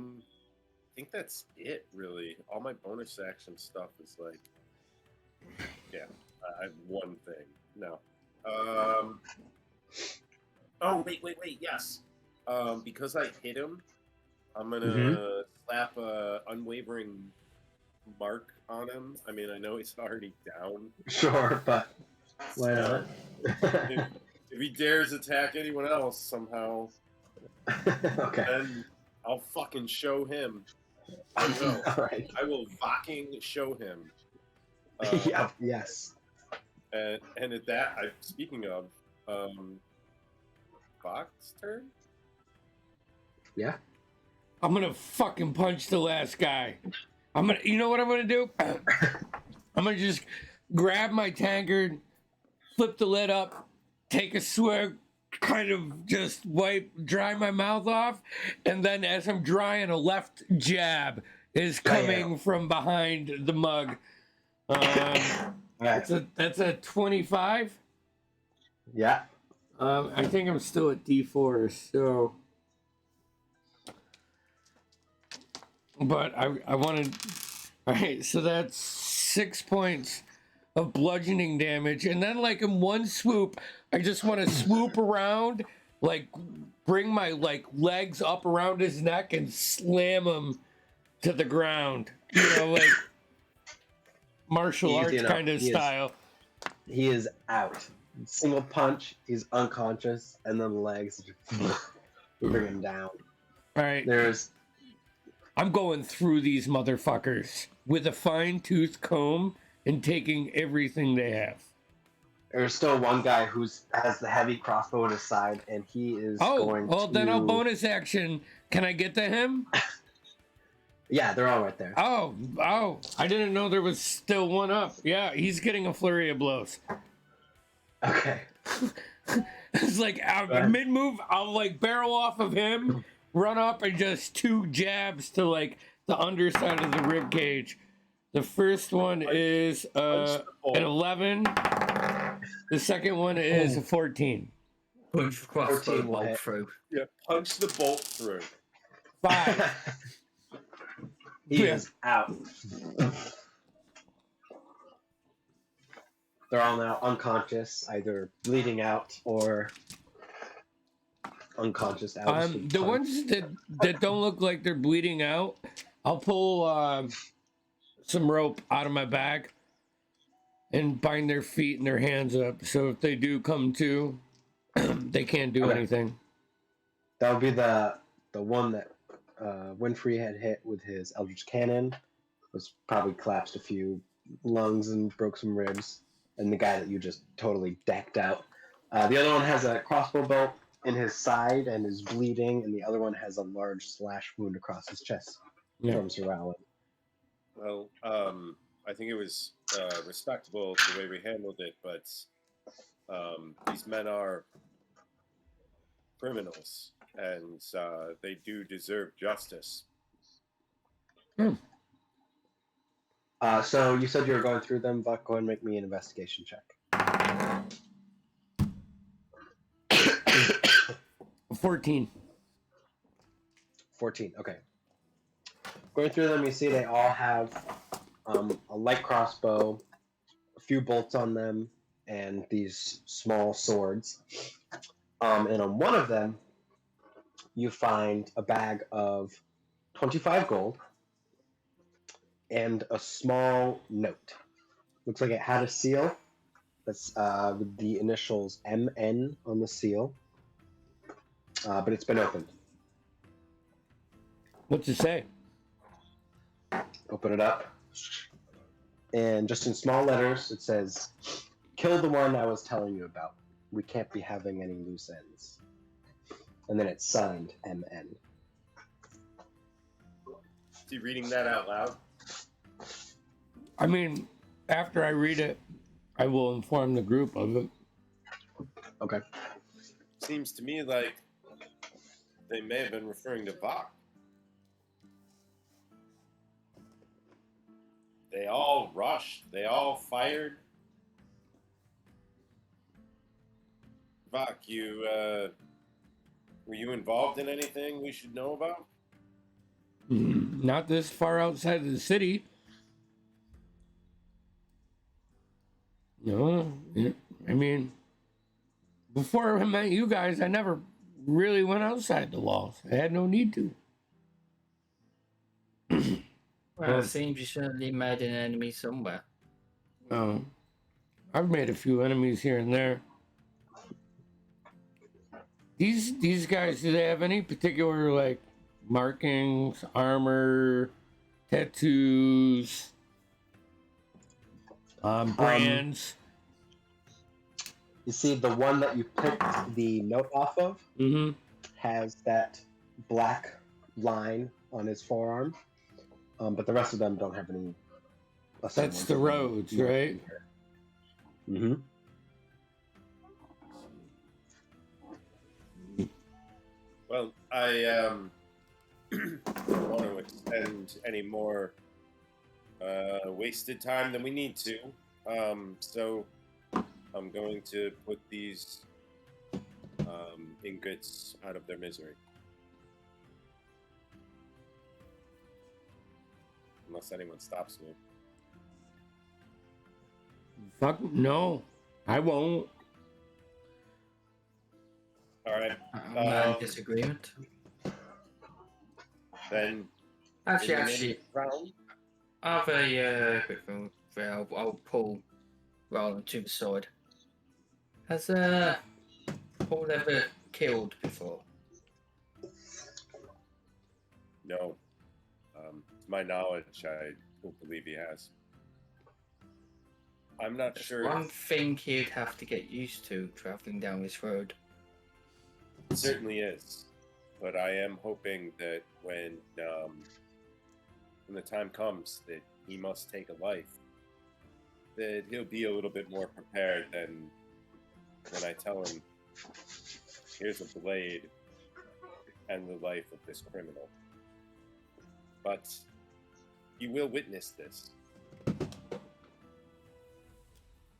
think that's it, really. All my bonus action stuff is like, yeah, I have one thing. No. Oh, wait, yes. Because I hit him, I'm gonna slap a unwavering mark on him. I mean, I know he's already down. Sure, but why not? If he dares attack anyone else somehow, Okay. then I'll fucking show him. I will. All right. I will fucking show him. Yeah. Yes. And at that, speaking of, Fox's turn? Yeah. I'm gonna fucking punch the last guy. You know what I'm gonna do? I'm gonna just grab my tankard, flip the lid up, take a swig, kind of just dry my mouth off, and then as I'm drying, a left jab is coming from behind the mug. Right. That's a 25. Yeah. I think I'm still at D4, so. But I wanted. All right, so that's 6 points of bludgeoning damage, and then like in one swoop, I just want to swoop around, like bring my legs up around his neck and slam him to the ground. You know, like martial arts kind of style. He is out. Single punch, he's unconscious, and then legs bring him down. All right. I'm going through these motherfuckers with a fine-tooth comb and taking everything they have. There's still one guy who has the heavy crossbow at his side, and he is going to... then I'll bonus action. Can I get to him? Yeah, they're all right there. Oh, I didn't know there was still one up. Yeah, he's getting a flurry of blows. Okay. It's like mid-move, I'll like barrel off of him, run up, and just 2 jabs to like the underside of the rib cage. The first one is an 11. The second one is a 14. Punch the crossbow bolt through. Yeah, punch the bolt through. 5. He is out. They're all now unconscious, either bleeding out or unconscious out. The ones that don't look like they're bleeding out, I'll pull some rope out of my bag and bind their feet and their hands up, so if they do come to, they can't do anything. That would be the one that Winfrey had hit with his Eldritch Cannon. Was probably collapsed a few lungs and broke some ribs. And the guy that you just totally decked out. The other one has a crossbow bolt in his side and is bleeding, and the other one has a large slash wound across his chest from Sir Rowland. Well, I think it was respectable the way we handled it, but these men are criminals, and they do deserve justice. So you said you were going through them. Buck, go ahead and make me an investigation check. 14. 14, okay. Going through them, you see they all have a light crossbow, a few bolts on them, and these small swords. And on one of them, you find a bag of 25 gold and a small note. Looks like it had a seal that's with the initials MN on the seal, but it's been opened. What's it say? Open it up. And just in small letters, it says, "Kill the one I was telling you about. We can't be having any loose ends." And then it's signed MN. Is he reading that out loud? I mean, after I read it, I will inform the group of it. Okay. Seems to me like they may have been referring to Vok. They all rushed. They all fired. Vok, were you involved in anything we should know about? Not this far outside of the city. No, I mean, before I met you guys, I never really went outside the walls. I had no need to. Well, it seems you certainly made an enemy somewhere. I've made a few enemies here and there. These guys, do they have any particular like markings, armor, tattoos, brands? You see, the one that you picked the note off of Mm-hmm. has that black line on his forearm, but the rest of them don't have any. That's the roads, right? Mm-hmm. Well, I don't want to extend any more wasted time than we need to. So I'm going to put these ingots out of their misery. Unless anyone stops me. Fuck no, I won't. All right. I'm not in disagreement. Then Actually, round. I have a quick thing. I'll pull Roland to the side. Has Paul ever killed before? No. To my knowledge, I don't believe he has. I'm not sure. One thing he'd have to get used to traveling down this road. It certainly is, but I am hoping that when the time comes that he must take a life, that he'll be a little bit more prepared than when I tell him, "Here's a blade and the life of this criminal." But you will witness this.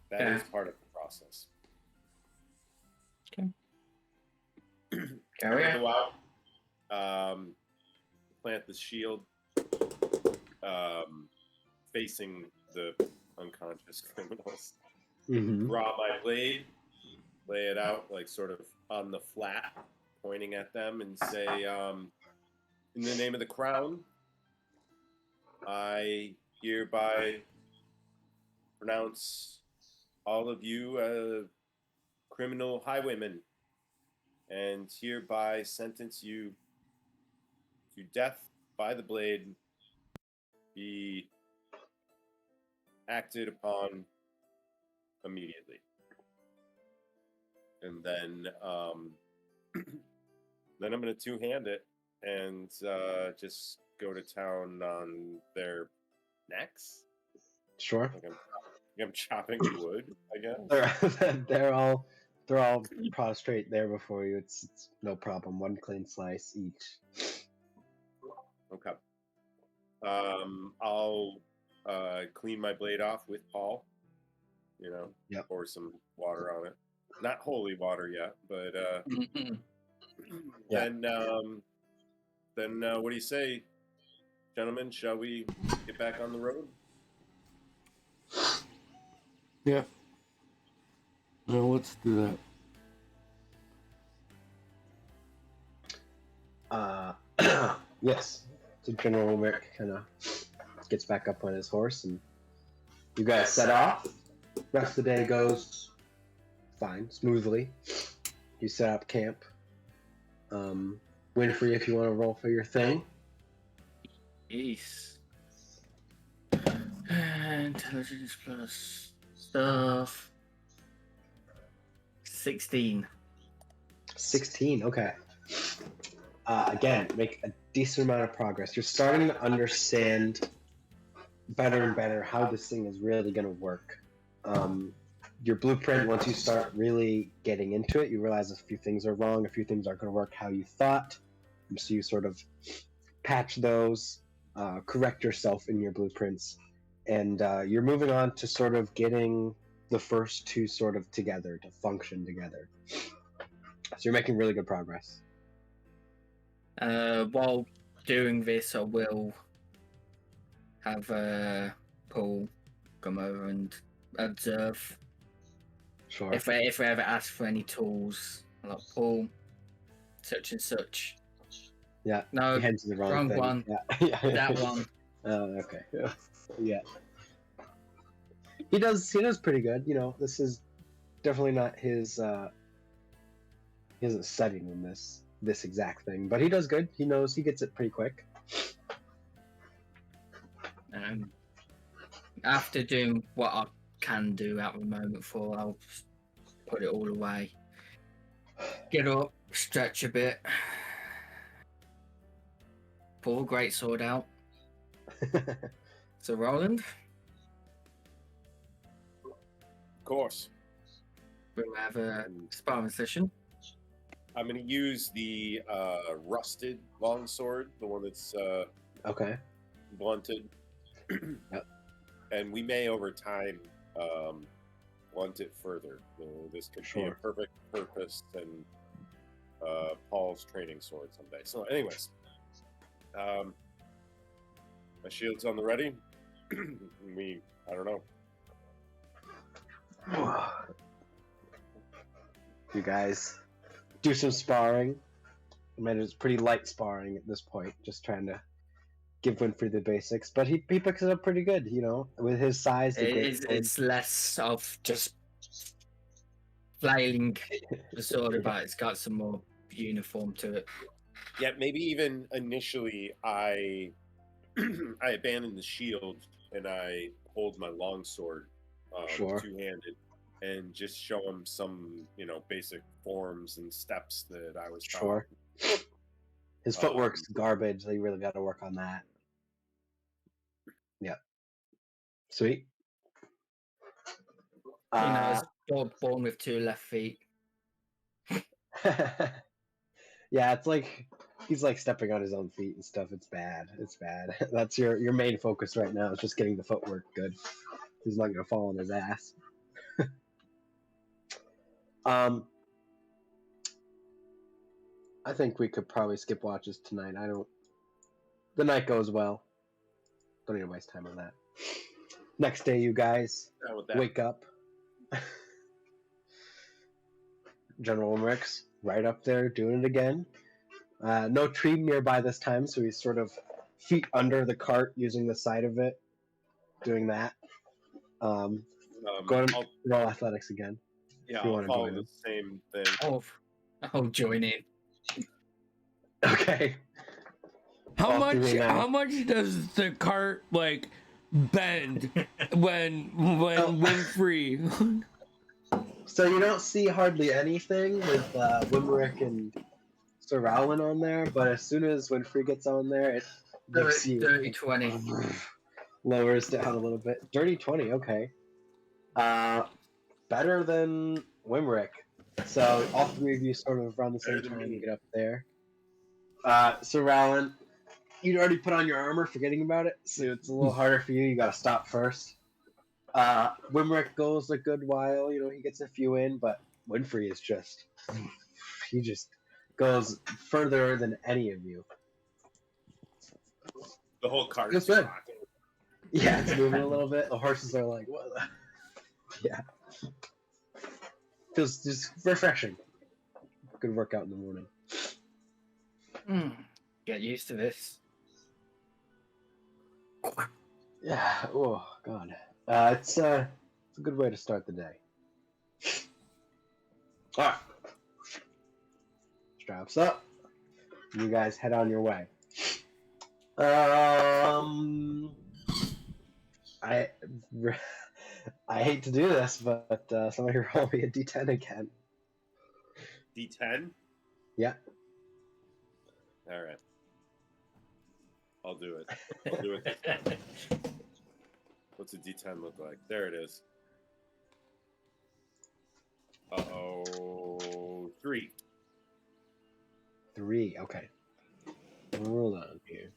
That is part of the process. Okay. Carry on. Go out. Plant the shield facing the unconscious criminals. Mm-hmm. Draw my blade, lay it out like sort of on the flat, pointing at them, and say, "In the name of the crown, I hereby pronounce all of you criminal highwaymen, and hereby sentence you to death by the blade, be acted upon immediately." And then then I'm going to two-hand it and just go to town on their necks. Sure. Like I'm chopping wood, I guess. They're all prostrate there before you. It's no problem. One clean slice each. Okay. I'll clean my blade off with Paul. Yep. Pour some water on it. Not holy water yet, but Yeah. then what do you say, gentlemen? Shall we get back on the road? Yeah. No, let's do that. Yes. So General Rick kind of gets back up on his horse, and you guys set off. Rest of the day goes fine, smoothly. You set up camp. Winfrey, if you want to roll for your thing. Jeez. Intelligence plus stuff. 16. 16. Okay. Again, make a decent amount of progress. You're starting to understand better and better how this thing is really going to work. Your blueprint, once you start really getting into it, you realize a few things are wrong, a few things aren't going to work how you thought. So you sort of patch those, correct yourself in your blueprints, and you're moving on to sort of getting the first two sort of together to function together. So you're making really good progress. While doing this, I will have Paul come over and observe. Sure. If I ever ask for any tools, I'm like, Paul, such and such. Yeah. No, Your head's in the wrong thing. one. Yeah. That one. Oh, okay. Yeah. He does pretty good. You know, this is definitely not his. He isn't studying in this exact thing, but he does good. He knows, he gets it pretty quick. After doing what I can do at the moment, I'll just put it all away. Get up, stretch a bit. Pull the greatsword out. So Roland, Of course. we'll have a sparring session. I'm going to use the rusted longsword, the one that's Okay. blunted. Yep. And we may, over time, blunt it further. You know, this could be a Sure. perfect purpose and Paul's training sword someday. So, anyways, my shield's on the ready. I don't know. You guys do some sparring. I mean, it's pretty light sparring at this point, just trying to give Winfrey the basics. But he picks it up pretty good, you know, with his size. It's less of just flailing the sword about. It's got some more uniform to it. Yeah, maybe even initially I abandoned the shield and I hold my longsword Sure. two-handed and just show him some, basic forms and steps that I was taught. Sure. His footwork's garbage. So you really got to work on that. Yeah. Sweet. It's born with 2 left feet. Yeah, it's like he's like stepping on his own feet and stuff. It's bad. It's bad. That's your main focus right now, is just getting the footwork good. He's not gonna fall on his ass. I think we could probably skip watches tonight. The night goes well. Don't need to waste time on that. Next day, you guys Down with that. wake up. General Ulrich's right up there doing it again. No tree nearby this time, so he's sort of feet under the cart, using the side of it, doing that. Go and roll athletics again. Yeah, if you I'll wanna follow join the him. same thing. I'll join in. Okay. How All much? three now. How much does the cart like bend when Winfrey? So you don't see hardly anything with Wimrick and Sir Rowland on there, but as soon as Winfrey gets on there, it makes you Dirty 20. lowers down a little bit. Dirty 20, okay. Better than Wimrick. So all three of you sort of around the same Better than time me. get up there. Sir Rowland, you'd already put on your armor, forgetting about it, so it's a little harder for you. You gotta stop first. Wimrick goes a good while, he gets a few in, but Winfrey is he just goes further than any of you. The whole cart. That's good. Yeah, it's moving a little bit. The horses are like, what the? Yeah. Feels just refreshing. Good workout in the morning. Get used to this. Yeah, oh, God. It's a good way to start the day. Alright. Straps up. You guys head on your way. I I hate to do this, but somebody roll me a d10 again. D10? Yeah. All right. I'll do it. I'll do it this time. What's a D10 look like? There it is. Uh-oh. 3. 3. Okay. Hold on here.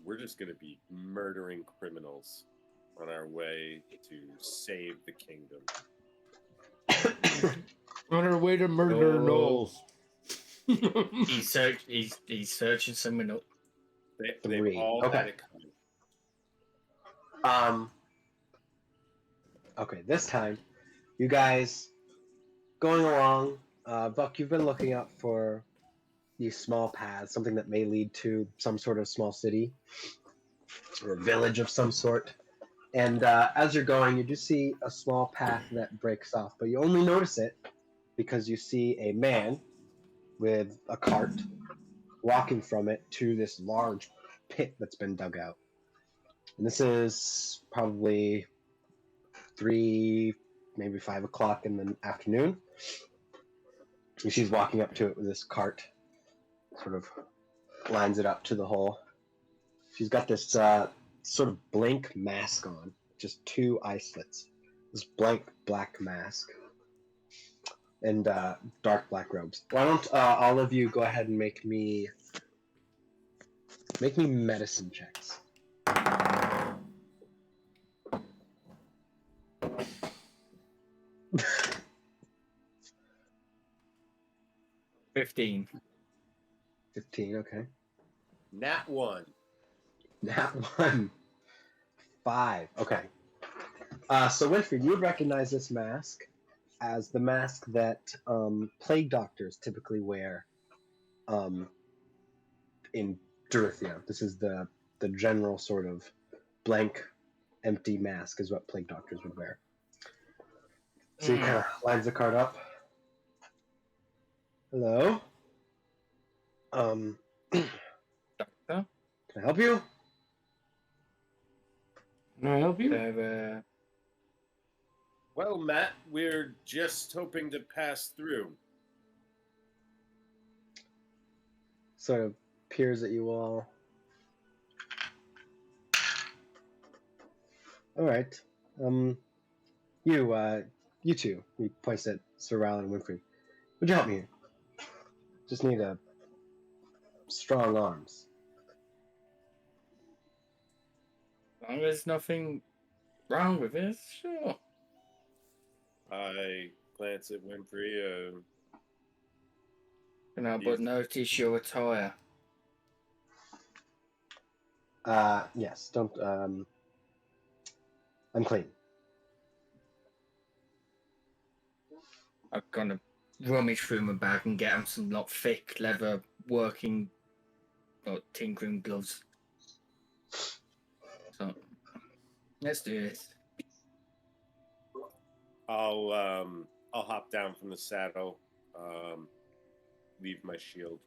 We're just going to be murdering criminals on our way to save the kingdom. On our way to murder Knowles. He's searching someone up. They've 3. all Okay. had it coming. Okay, this time, you guys going along. Buck, you've been looking out for these small paths, something that may lead to some sort of small city or village of some sort. And as you're going, you do see a small path that breaks off, but you only notice it because you see a man with a cart walking from it to this large pit that's been dug out. And this is probably 3, maybe 5 o'clock in the afternoon. And she's walking up to it with this cart, sort of lines it up to the hole. She's got this sort of blank mask on, just 2 eye slits. This blank black mask and dark black robes. Why don't all of you go ahead and make me medicine checks? $15. 15, okay. Nat 1. Nat 1. 5, okay. So Winfrey, you would recognize this mask as the mask that plague doctors typically wear in Dorithian. This is the general sort of blank, empty mask is what plague doctors would wear. So he kind of lines the card up. Hello? Doctor? Can I help you? Can I help you? So, Well, Matt, we're just hoping to pass through. Sort of peers at you all. All right. You two. He points at Sir Rowland and Winfrey. Would you help me here? Just need strong arms. as long as there's nothing wrong with it, sure. I glance at Winfrey. And I but notice your attire. Yes. Don't. I'm clean. I'm gonna rummage through my bag and get him some like thick leather working, tinkering gloves. So let's do this. I'll hop down from the saddle. Leave my shield.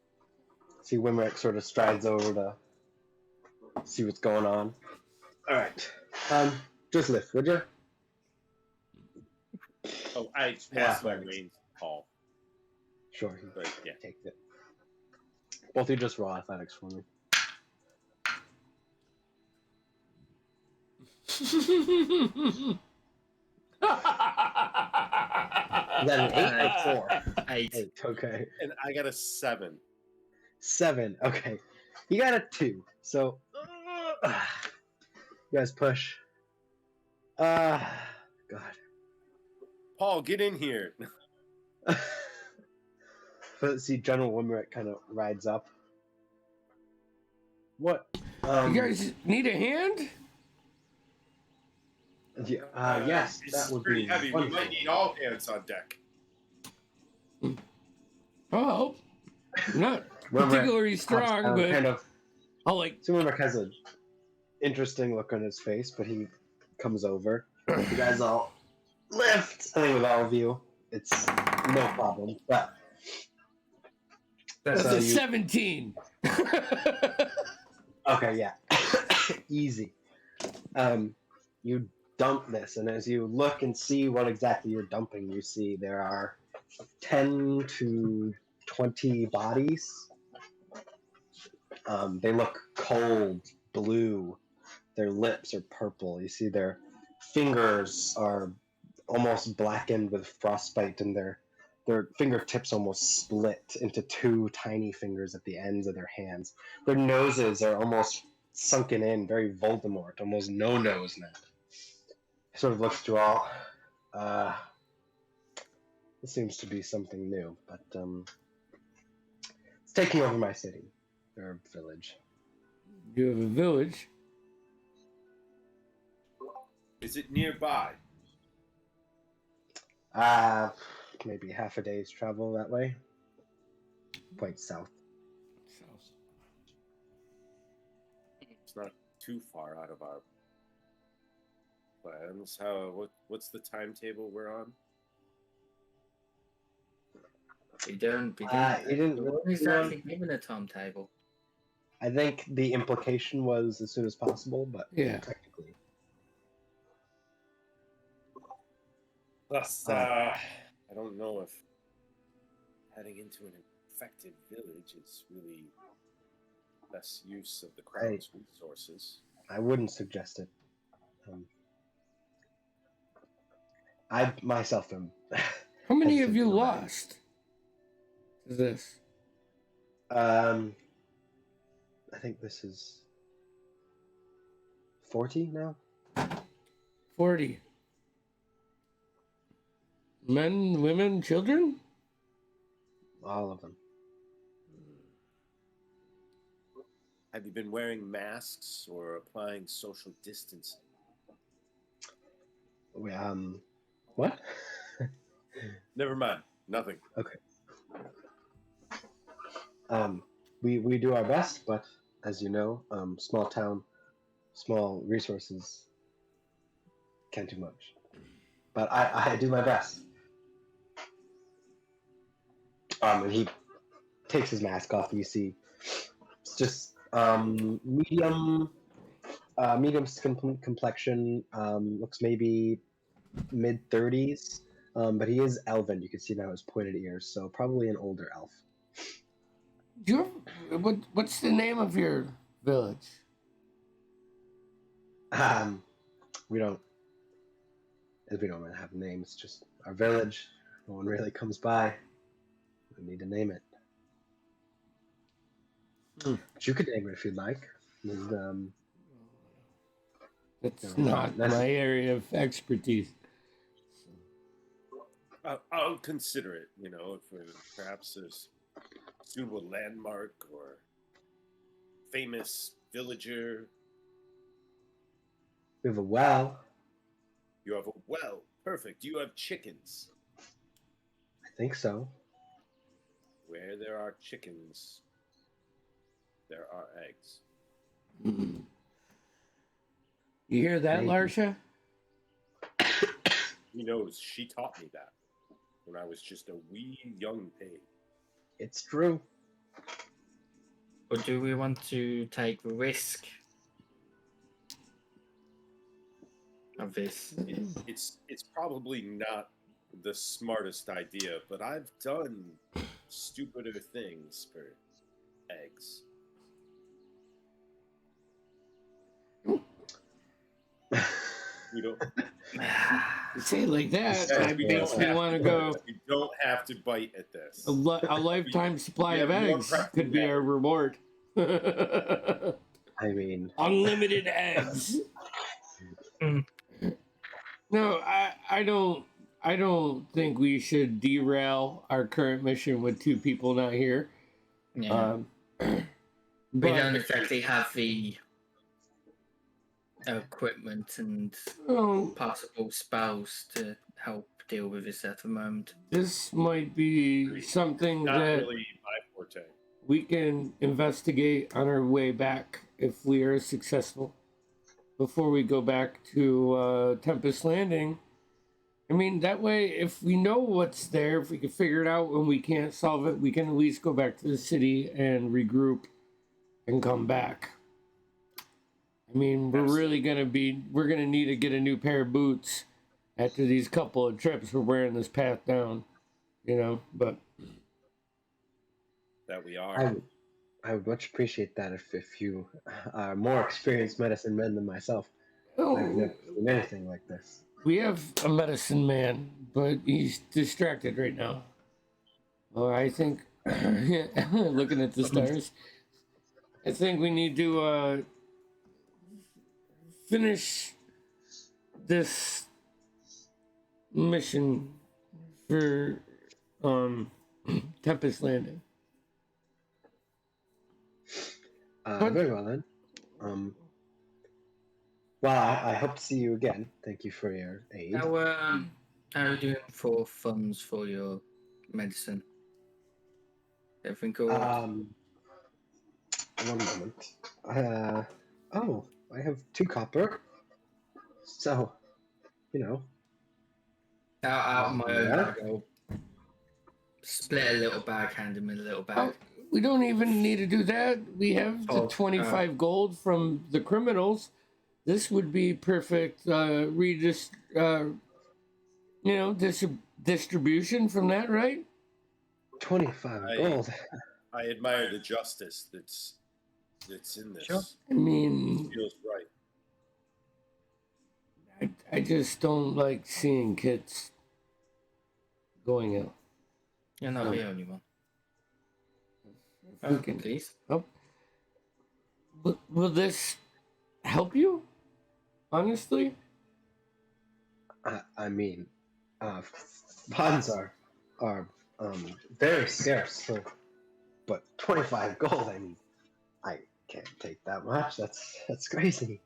See, Wimrick sort of strides over to see what's going on. All right. Just lift, would you? Oh, I passed my reins, Paul. Sure. But yeah. Take it. Both of you just roll athletics for me. Is that an 8 or 4? 8. 8, okay. And I got a 7. 7, okay. You got a 2. So, you guys push. God. Paul, get in here. But see, General Wimrick kind of rides up. What? You guys need a hand? Yeah, yes, This that is would pretty be heavy. wonderful. We might need all hands on deck. Oh, not Wimrick particularly hops strong, down, but kind of. I'll like. So Wimrick has an interesting look on his face, but he comes over. You guys all lift. I think with all of you, it's no problem. But That's So a you- 17. Okay, yeah. Easy. You dump this, and as you look and see what exactly you're dumping, you see there are 10 to 20 bodies. They look cold, blue. Their lips are purple. You see their fingers are almost blackened with frostbite, and their fingertips almost split into two tiny fingers at the ends of their hands. Their noses are almost sunken in, very Voldemort, almost no nose now. He sort of looks to all. This seems to be something new, but it's taking over my city or village. You have a village. Is it nearby? Maybe half a day's travel that way. Quite south. It's not too far out of our plans. What's the timetable we're on? We don't. You didn't We're not exactly given a timetable. I think the implication was as soon as possible, but Yeah. technically. Plus, I don't know if heading into an infected village is really best use of the crown's resources. I wouldn't suggest it. I myself am. How many hesitant have you to ride. lost to this? I think this is 40 now. 40. Men, women, children? All of them. Have you been wearing masks or applying social distancing? What? Never mind. Nothing. We do our best, but as you know, small town, small resources can't do much. But I do my best. And he takes his mask off. And you see, it's just medium complexion. Looks maybe mid-30s. But he is elven. You can see now his pointed ears, so probably an older elf. What's the name of your village? We don't really have a name. It's just our village. No one really comes by. We need to name it. But you could name it if you'd like. It's No, not that's- my area of expertise. I'll consider it. If perhaps there's suitable landmark or famous villager. We have a well. You have a well. Perfect. You have chickens. I think so. Where there are chickens, there are eggs. You hear that, Maybe. Larsha? He knows. She taught me that when I was just a wee young pig. It's true. Or do we want to take the risk of this? It's probably not the smartest idea, but I've done stupider things for eggs. We don't. You say it like that, Guys, that makes me want to go. We don't have to bite at this. A lifetime supply of have more eggs prep could be than our reward. I mean, Unlimited eggs. No, I don't think we should derail our current mission with two people not here. Yeah. We But don't exactly have the equipment and possible spells to help deal with this at the moment. this might be something Not that really my forte. we can investigate on our way back if we are successful. Before we go back to Tempest Landing, I mean, that way, if we know what's there, if we can figure it out and we can't solve it, we can at least go back to the city and regroup and come back. I mean, we're gonna need to get a new pair of boots after these couple of trips we're wearing this path down, but That we I are. would, I would much appreciate that if you are more experienced medicine men than myself. I've never seen anything like this. we have a medicine man, but he's distracted right now. Or I think, looking at the stars, I think we need to finish this mission for Tempest Landing. Very well then. Well, I hope to see you again. Thank you for your aid. How are you doing for funds for your medicine? Everything good? One moment. I have 2 copper. So, out of my own yeah. bag, I'll split a little bag, hand him a little bag. We don't even need to do that. We have the Oh, 25 gold from the criminals. This would be perfect distribution from that, right? 25 gold. I admire the justice that's in this. Sure. I mean, It feels right. I just don't like seeing kids going out. You're not the only one. If we can Please. help. Will this help you? Honestly? I mean, funds are very scarce, but 25 gold. I mean, I can't take that much. That's crazy.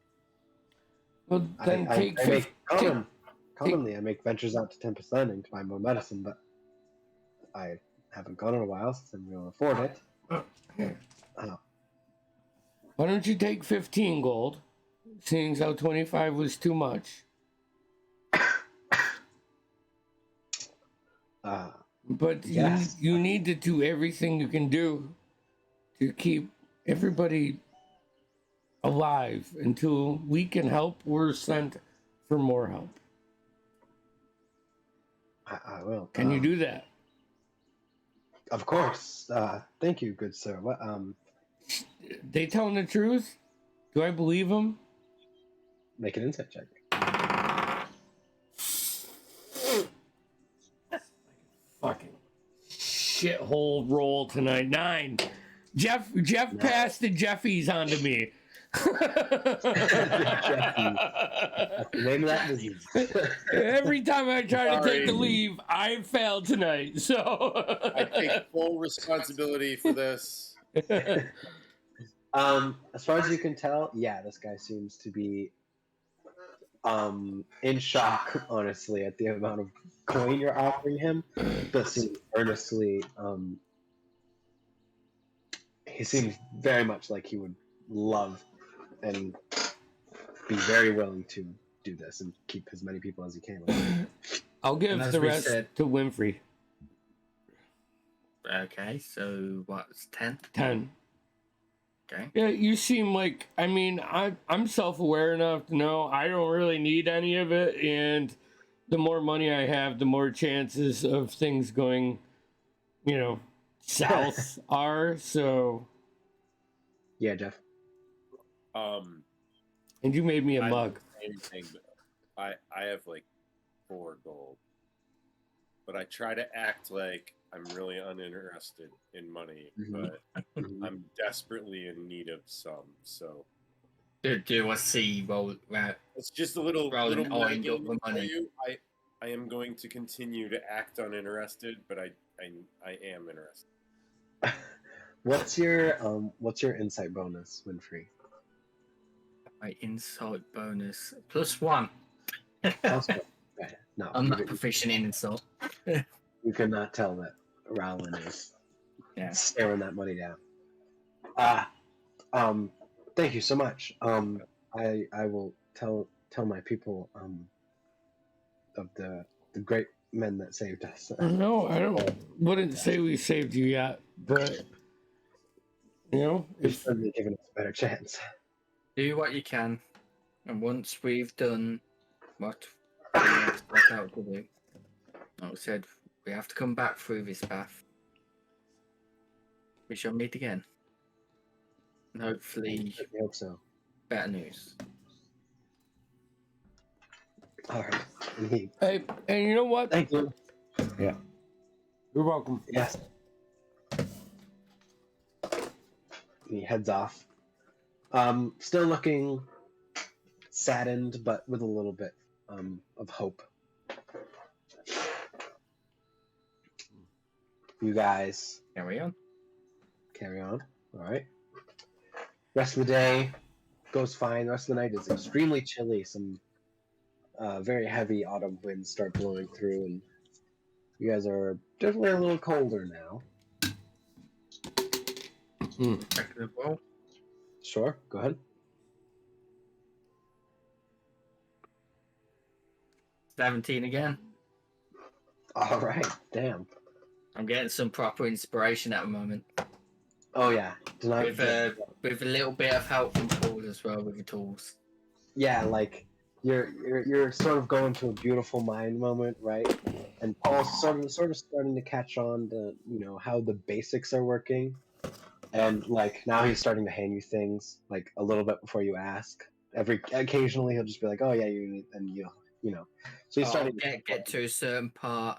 Well, then I make commonly I make ventures out to Tempest Landing to buy more medicine, but I haven't gone in a while since I'm able to afford it. Why don't you take 15 gold, seeing how 25 was too much? But yes. you need to do everything you can do to keep everybody alive until we can help. We're sent for more help. I will. Can you do that? Of course. Thank you, good sir. What? They telling the truth? Do I believe them? Make an insight check. Fucking shithole roll tonight. 9. Jeff passed the Jeffies onto me. That's the name of that disease. Every time I try to take the Sorry. leave, I fail tonight. So I take full responsibility for this. As far as you can tell, yeah, this guy seems to be in shock, honestly, at the amount of coin you're offering him. But seems earnestly, he seems very much like he would love and be very willing to do this and keep as many people as he can. I'll give And as the we rest said- to Winfrey. Okay, so what's 10? 10. Okay. Yeah, you seem like, I mean, I'm self-aware enough to know I don't really need any of it, and the more money I have, the more chances of things going, south are. So, Yeah, Jeff. and you made me a I mug. don't say anything, but I have like 4 gold, but I try to act like I'm really uninterested in money, but I'm desperately in need of some. So Do I see roll that? it's just a little Rolling little oil nagging for money. for you. I am going to continue to act uninterested, but I am interested. What's your insight bonus, Winfrey? My insight bonus +1. Also, right, no, I'm not you, proficient in insult. you cannot tell that Rowland is Yeah. staring that money down. Thank you so much. I will tell my people of the the great men that saved us. No, I wouldn't say we saved you yet, but You've if certainly given us a better chance. Do what you can, and once we've done what we have set out to do, like I said, we have to come back through this path. We shall meet again. And hopefully, I hope so. better news. All right. And he, hey, and you know what? thank you. Yeah, you're welcome. Yes. And he heads off. Still looking saddened, but with a little bit of hope. You guys Carry on. carry on. All right. Rest of the day goes fine. The rest of the night is extremely chilly. Some very heavy autumn winds start blowing through, and you guys are definitely a little colder now. Well, Sure, go ahead. 17 again. All right, damn. I'm getting some proper inspiration at the moment. Oh yeah, tonight. With a little bit of help from Paul as well with the tools. Yeah, like you're sort of going to a beautiful mind moment, right? And Paul's sort of starting to catch on to how the basics are working, and like now he's starting to hand you things like a little bit before you ask. Occasionally he'll just be like, "Oh yeah, you need," and So he's starting to get to a certain part,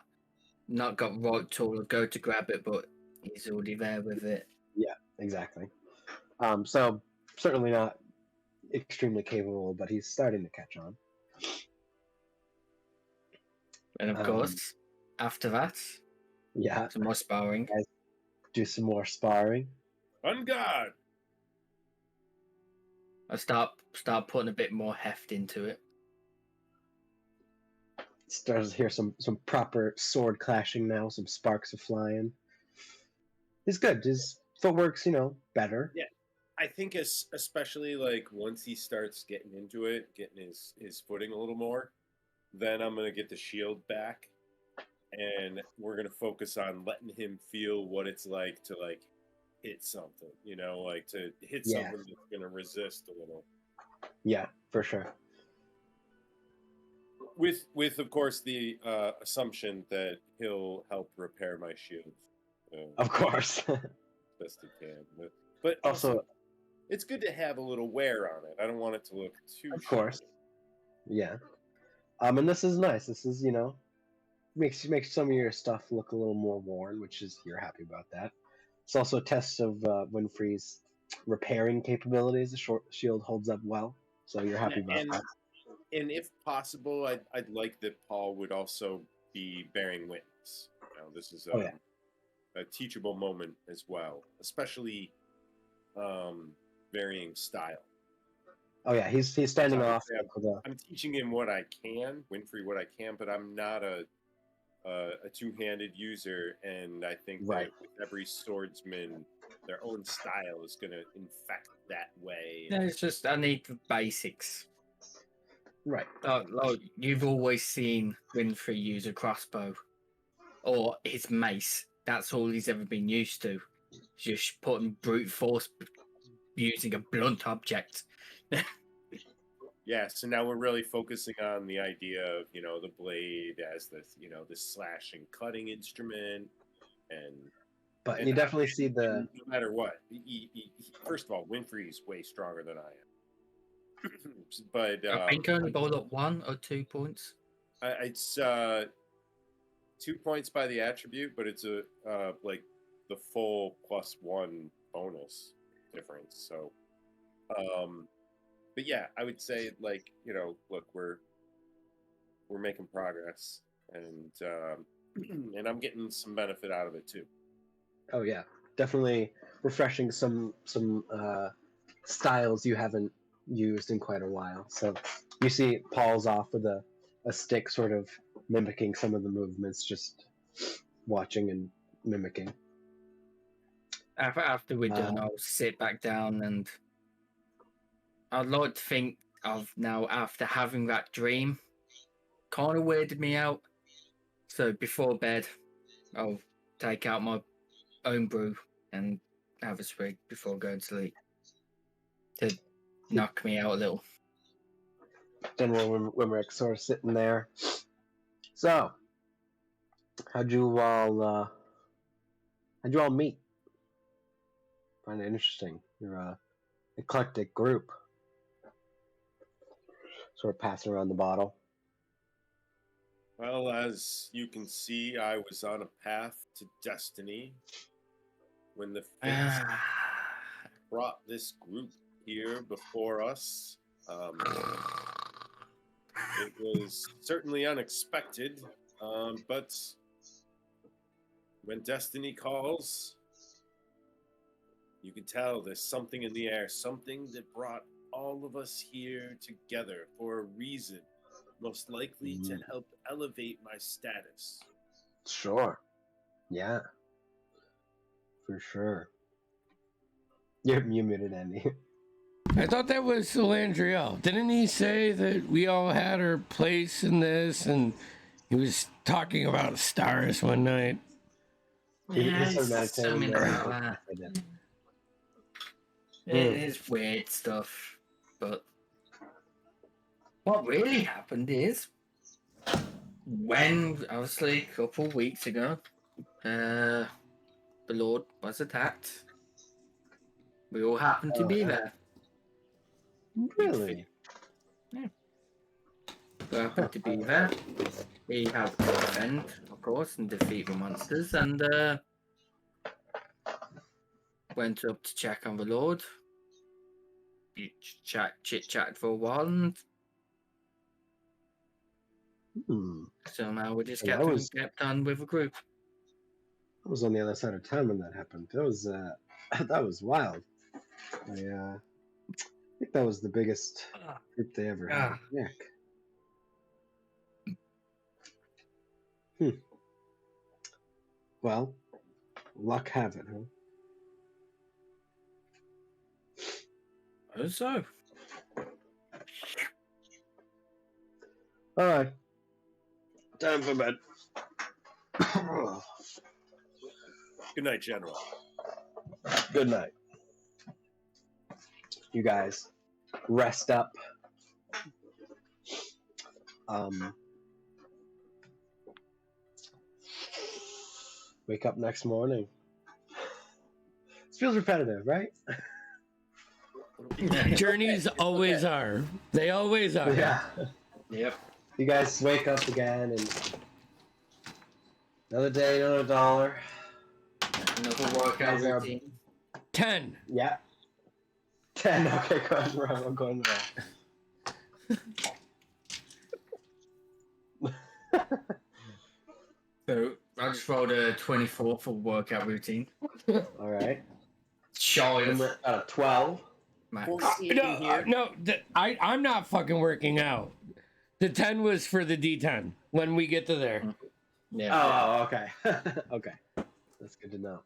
not got right tool, go to grab it, but he's already there with it. Yeah, exactly. So certainly not extremely capable, but he's starting to catch on. And of course, after that, Yeah, some more sparring. do some more sparring. On guard. I start putting a bit more heft into it. Starts to hear some proper sword clashing now. Some sparks are flying. He's good. His footwork's better. Yeah. I think especially like once he starts getting into it, getting his footing a little more, then I'm gonna get the shield back, and we're gonna focus on letting him feel what it's like to like hit something, like to hit something that's gonna resist a little. Yeah, for sure. With of course the assumption that he'll help repair my shield. Of course. Best he can, but also it's good to have a little wear on it. I don't want it to look too. Of course. Yeah. And this is nice. This is makes some of your stuff look a little more worn, which is you're happy about that. It's also a test of Winfrey's repairing capabilities. The short shield holds up well, so you're happy about that. And if possible, I'd like that Paul would also be bearing witness. This is a teachable moment as well, especially varying style. Oh yeah, he's standing off. I'm teaching him what I can, Winfrey what I can, but I'm not a two-handed user, and I think that with every swordsman, their own style is going to infect that way. Yeah, it's just I need the basics. Right. Like you've always seen Winfrey use a crossbow or his mace. That's all he's ever been used to. Just putting brute force using a blunt object. Yeah, so now we're really focusing on the idea of, the blade as this, this slashing, cutting instrument, But you definitely see the. No matter what, first of all, Winfrey is way stronger than I am. But I think only bowled up 1 or 2 points. It's 2 points by the attribute, but it's like the full +1 bonus difference. So, but yeah, I would say like look, we're making progress, and and I'm getting some benefit out of it too. Oh yeah, definitely refreshing some styles you haven't used in quite a while. So you see Paul's off with a stick, sort of mimicking some of the movements, just watching and mimicking. After we're done, I'll sit back down, and I'd like to think of now after having that dream, kind of weirded me out. So before bed, I'll take out my own brew and have a swig before going to sleep to knock me out a little. General Wimerick sort of sitting there. So, how'd you all meet? Find it interesting. You're a eclectic group. Sort of passing around the bottle. Well, as you can see, I was on a path to destiny when the fates brought this group here before us. It was certainly unexpected, but when destiny calls, you can tell there's something in the air, something that brought all of us here together for a reason, most likely to help elevate my status. Sure. Yeah. For sure. You muted Andy. I thought that was Landriel. Didn't he say that we all had our place in this? And he was talking about stars one night. Yeah, He started it's so meditating many there. about I did. that. It is weird stuff, but what really happened is when, obviously, a couple of weeks ago, the Lord was attacked. We all happened to be there. Really? Yeah. We happened to be there. He helped to defend, of course, and defeat the monsters, and went up to check on the Lord. Chit-chat for a while, and somehow we just kept on with the group. I was on the other side of town when that happened. That was that was wild. I think that was the biggest group they ever had. Yuck. Well, luck have it, huh? So, All right. Time for bed. Good night, General. Good night. You guys rest up. Wake up next morning. This feels repetitive, right? Journeys always are. They always are. Yeah. yep. You guys wake up again and another day, another dollar. Another workout Guys are- routine. 10. Yeah. 10. Okay, go ahead and roll. I'm going there. So I just rolled a 24 for workout routine. All right. Shy of 12. max. 14 here. I'm not fucking working out. The 10 was for the D10 when we get to there. Yeah. Oh, okay. Okay. That's good to know.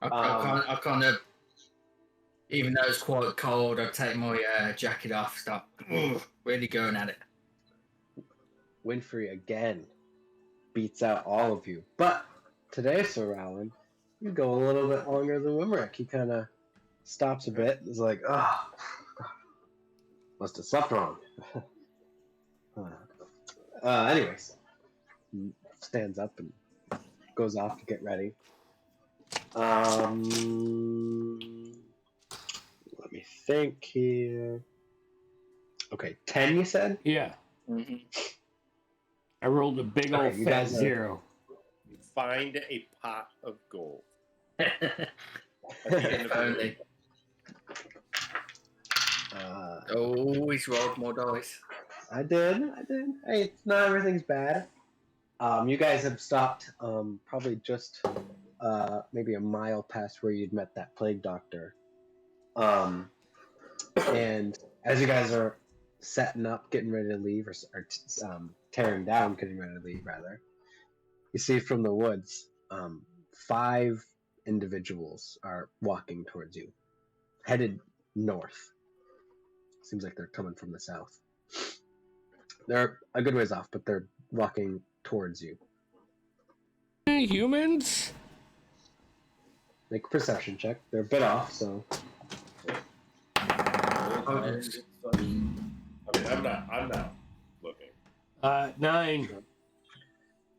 I kind of, even though it's quite cold, I take my jacket off, start really going at it. Winfrey again beats out all of you. But today, Sir Alan, you go a little bit longer than Wimerick. He kind of stops a bit. He's like, oh, must have slept wrong. Anyways, stands up and goes off to get ready. Let me think here. Okay, 10 you said? Yeah. Mm-hmm. I rolled a big old you fat guys are- 0. Find a pot of gold. If only. Always rolled more dice. I did. Hey, it's not everything's bad. You guys have stopped probably just maybe a mile past where you'd met that plague doctor. And as you guys are setting up, getting ready to leave, or tearing down, getting ready to leave, rather, you see from the woods 5 individuals are walking towards you, headed north. Seems like they're coming from the south. They're a good ways off, but they're walking towards you. any humans? Make a perception check. They're a bit off, so. I mean, I'm not looking. 9. 9.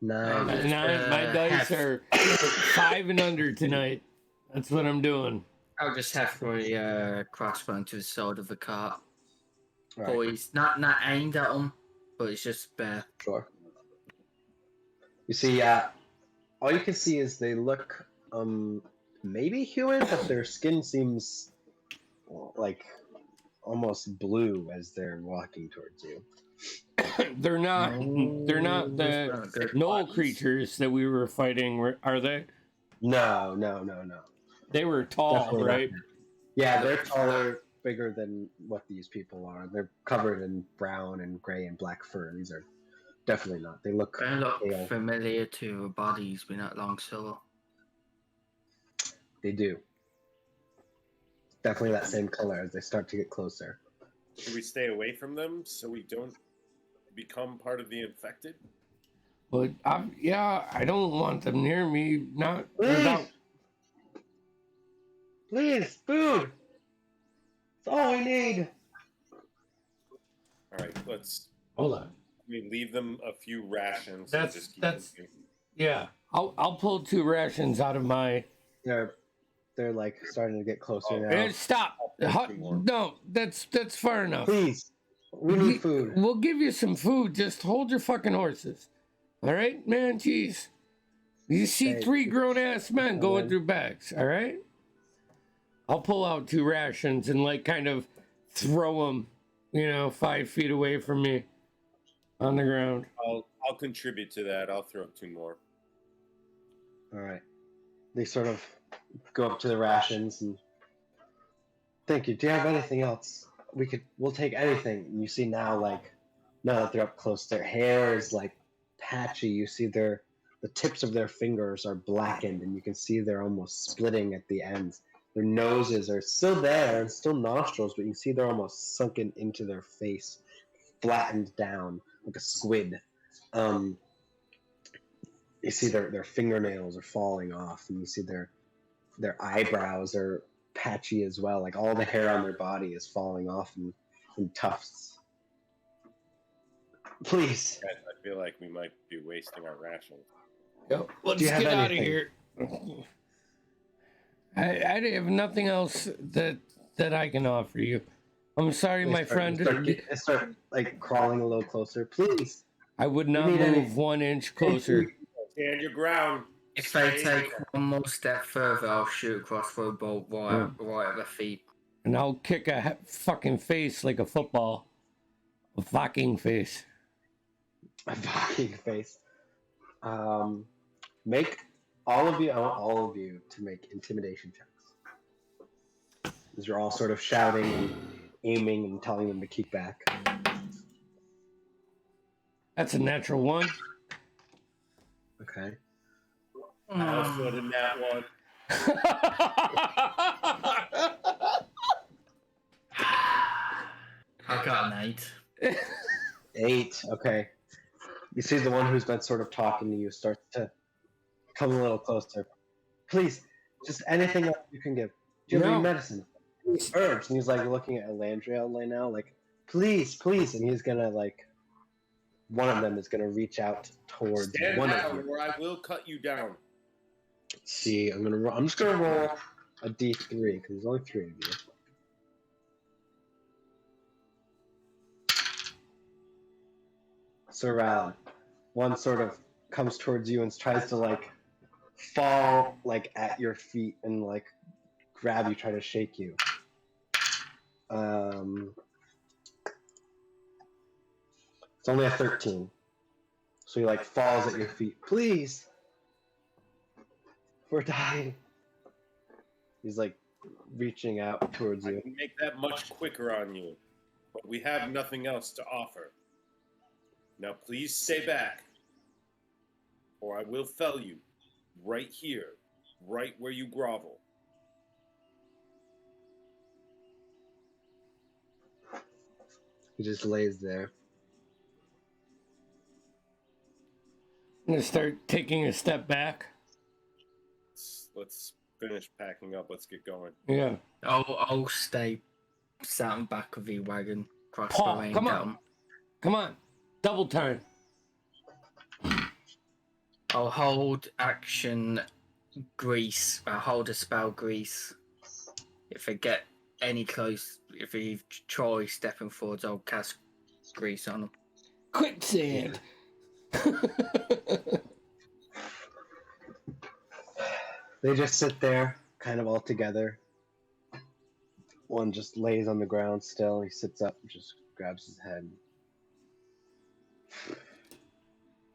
9. My dice are 5 and under tonight. That's what I'm doing. I'll just have my crossbow to the side of the cart. All right. Boys, not aimed at them, but it's just bare. Sure. You see, all you can see is they look maybe human, but their skin seems like almost blue as they're walking towards you. They're not the knoll creatures that we were fighting, are they? No. They were tall, Definitely right? not. Yeah, they're taller, bigger than what these people are. They're covered in brown and gray and black fur. These are definitely not. They look They look pale. familiar to our bodies. We not long saw. They do. Definitely that same color as they start to get closer. Should we stay away from them so we don't become part of the infected? But I don't want them near me. Not Please. without. Please, food. It's all we need. All right, let's. Hold on. We leave them a few rations. That's- and just keep that's- moving. Yeah, I'll pull 2 rations out of my. They're like starting to get closer now. Hey, stop! No, that's far enough. Please, we need food. We'll give you some food. Just hold your fucking horses. All right, man. Jeez, you see Hey. 3 grown-ass men going man. through bags. All right. I'll pull out 2 rations and like kind of throw them, 5 feet away from me, on the ground. I'll contribute to that. I'll throw 2 more. All right. They sort of go up to the rations and thank you. Do you have anything else? We'll take anything. And you see now that they're up close, their hair is like patchy. You see the tips of their fingers are blackened, and you can see they're almost splitting at the ends. Their noses are still there and still nostrils, but you can see they're almost sunken into their face, flattened down like a squid. You see their fingernails are falling off, and you see their eyebrows are patchy as well. Like all the hair on their body is falling off in tufts. Please. Guys, I feel like we might be wasting our rations. Yep. Let's Do you have get out of anything? here. I have nothing else that I can offer you. I'm sorry, my friend. They start like crawling a little closer. Please. I would not need any- move 1 inch closer. Stand your ground. If they take one more step further, I'll shoot a crossbow bolt right at their feet. And I'll kick a fucking face like a football. A fucking face. A fucking face. Make all of you. I want all of you to make intimidation checks. As you're all sort of shouting and aiming and telling them to keep back. That's a natural 1. Okay. Also in that one. I got an 8. 8. Okay. You see the one who's been sort of talking to you starts to come a little closer. Please, just anything else you can give. Do you have No. any medicine? Any herbs? And he's like looking at Elandriel right now, like, please. And he's gonna one of them is gonna reach out towards Stand one of down, you. or I will cut you down. Let's see, I'm just gonna roll a d3 because there's only 3 of you. Sir Alan, one sort of comes towards you and tries to fall at your feet and grab you, try to shake you. It's only a 13. So he falls at your feet. Please. We're dying. He's reaching out towards I you. can make that much quicker on you, but we have nothing else to offer. Now please stay back, or I will fell you right here, right where you grovel. He just lays there. I'm gonna start taking a step back. let's finish packing up. Let's get going. Yeah. I'll stay sat on back of the wagon, crossbow Paul, aimed come at on. 'em. Come on. Double turn. I'll hold action grease. I'll hold a spell grease. If I get any close, if he try stepping forwards, I'll cast grease on him. Quicksand. They just sit there, kind of all together. One just lays on the ground still. He sits up and just grabs his head.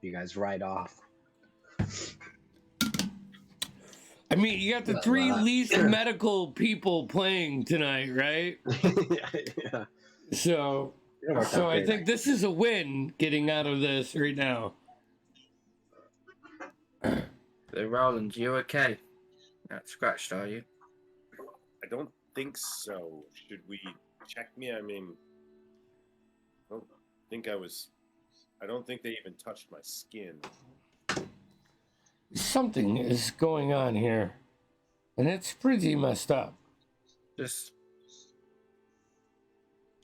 You guys ride off. I mean, you got the three least medical people playing tonight, right? Yeah. So It worked out I great, think this is a win getting out of this right now. So, Roland, you okay? Not scratched, are you? I don't think so. Should we check me? I mean, I don't think I was. I don't think they even touched my skin. Something is going on here, and it's pretty messed up. Just,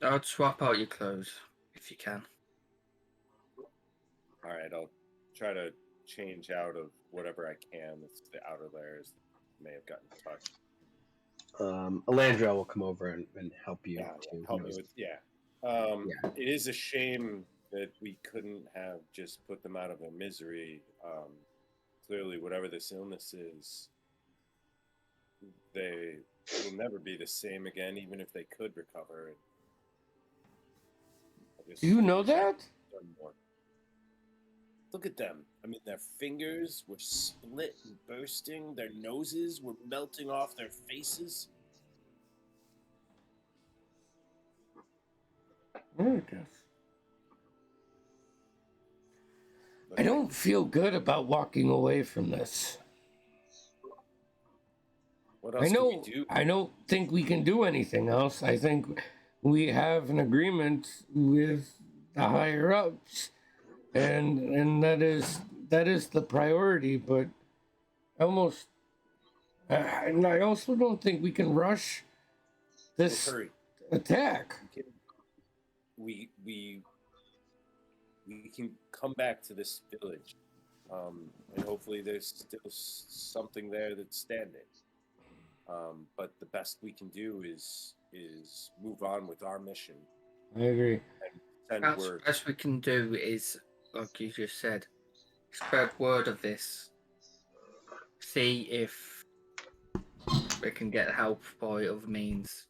I'll swap out your clothes if you can. All right, I'll try to change out of whatever I can. It's the outer layers that may have gotten touched. Alandra will come over and help you. Yeah, too. help me with It is a shame that we couldn't have just put them out of their misery. Clearly, whatever this illness is, they will never be the same again, even if they could recover. Do you know that? Done more. Look at them. I mean, their fingers were split and bursting. Their noses were melting off their faces. I guess. I don't feel good about walking away from this. What else can we do? I don't think we can do anything else. I think we have an agreement with the higher ups, and that is the priority. But almost, and I also don't think we can rush this Hurry. attack. We can come back to this village, and hopefully there's still something there that's standing. But the best we can do is move on with our mission. I agree. And send That's word. the best we can do is, like you just said, spread word of this. See if we can get help by other means.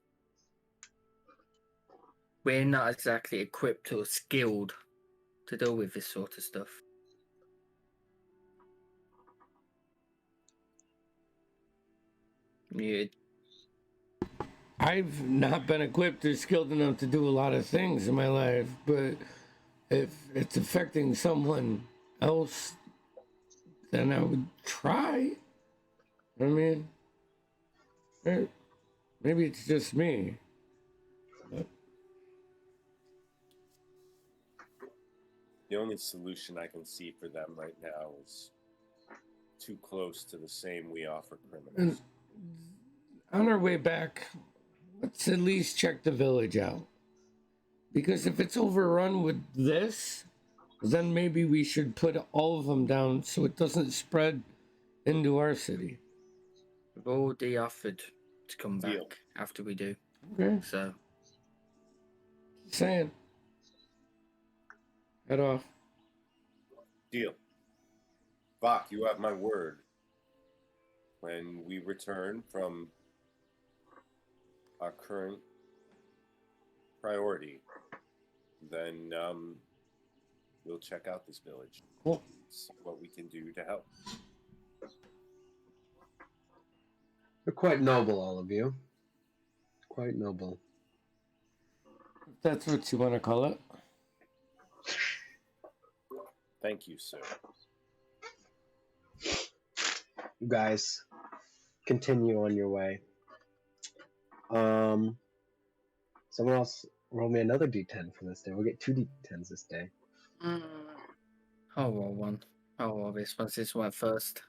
We're not exactly equipped or skilled to deal with this sort of stuff. I've not been equipped or skilled enough to do a lot of things in my life, but if it's affecting someone else, then I would try. I mean, maybe it's just me. But The only solution I can see for them right now is too close to the same we offer criminals. on our way back, let's at least check the village out. Because if it's overrun with this, then maybe we should put all of them down so it doesn't spread into our city. We've already offered to come back Deal. after we do. Okay, So, saying. Head off. Deal. Bach, you have my word. When we return from our current priority, then we'll check out this village. Cool. See what we can do to help. You're quite noble, all of you. Quite noble. If that's what you want to call it. Thank you, sir. You guys continue on your way. Someone else roll me another d10 for this day. We'll get 2 d10s this day. I'll roll one. I'll roll this one. This one first.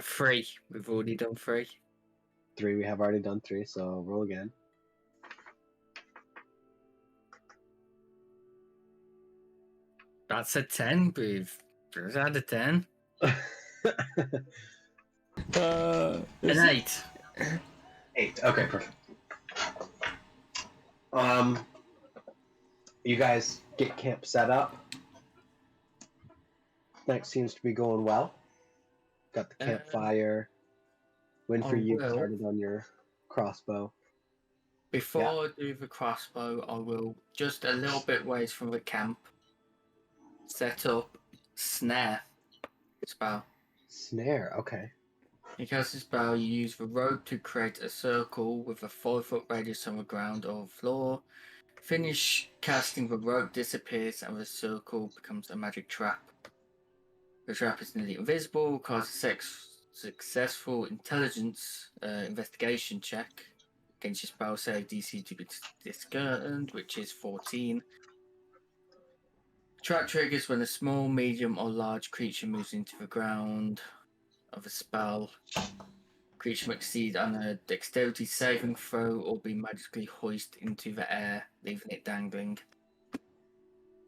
A 3. We've already done 3. 3, we have already done 3, so roll again. That's a 10, we've just had a 10. An 8. 8. Okay, perfect. You guys get camp set up. Night seems to be going well. Got the campfire. Win for you started on your crossbow. Before I do the crossbow, I will, just a little bit ways from the camp, set up snare spell. Snare, okay. In cast this spell, you use the rope to create a circle with a 5-foot radius on the ground or floor. Finish casting, the rope disappears and the circle becomes a magic trap. The trap is nearly invisible, cause a successful intelligence investigation check against your spell save DC to be discerned, which is 14. Trap triggers when a small, medium, or large creature moves into the ground of a spell. Creature must succeed on a dexterity saving throw or be magically hoisted into the air, leaving it dangling.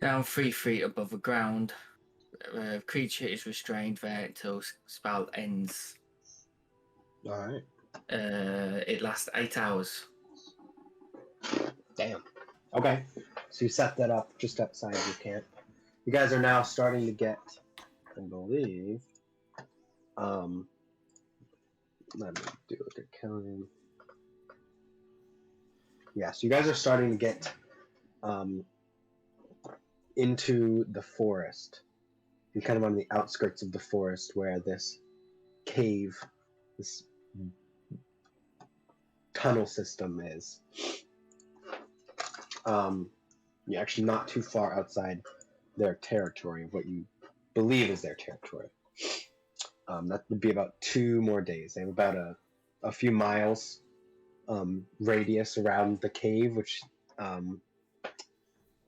Down 3 feet above the ground. Creature is restrained there until spell ends. Alright. It lasts 8 hours. Damn. Okay. So you set that up just outside your camp. You guys are now starting to get, I believe, let me do the counting. Yeah, so you guys are starting to get into the forest. You're kind of on the outskirts of the forest where this cave, this tunnel system is. You're actually not too far outside their territory, what you believe is their territory. That would be about 2 more days. They have about a few miles radius around the cave, which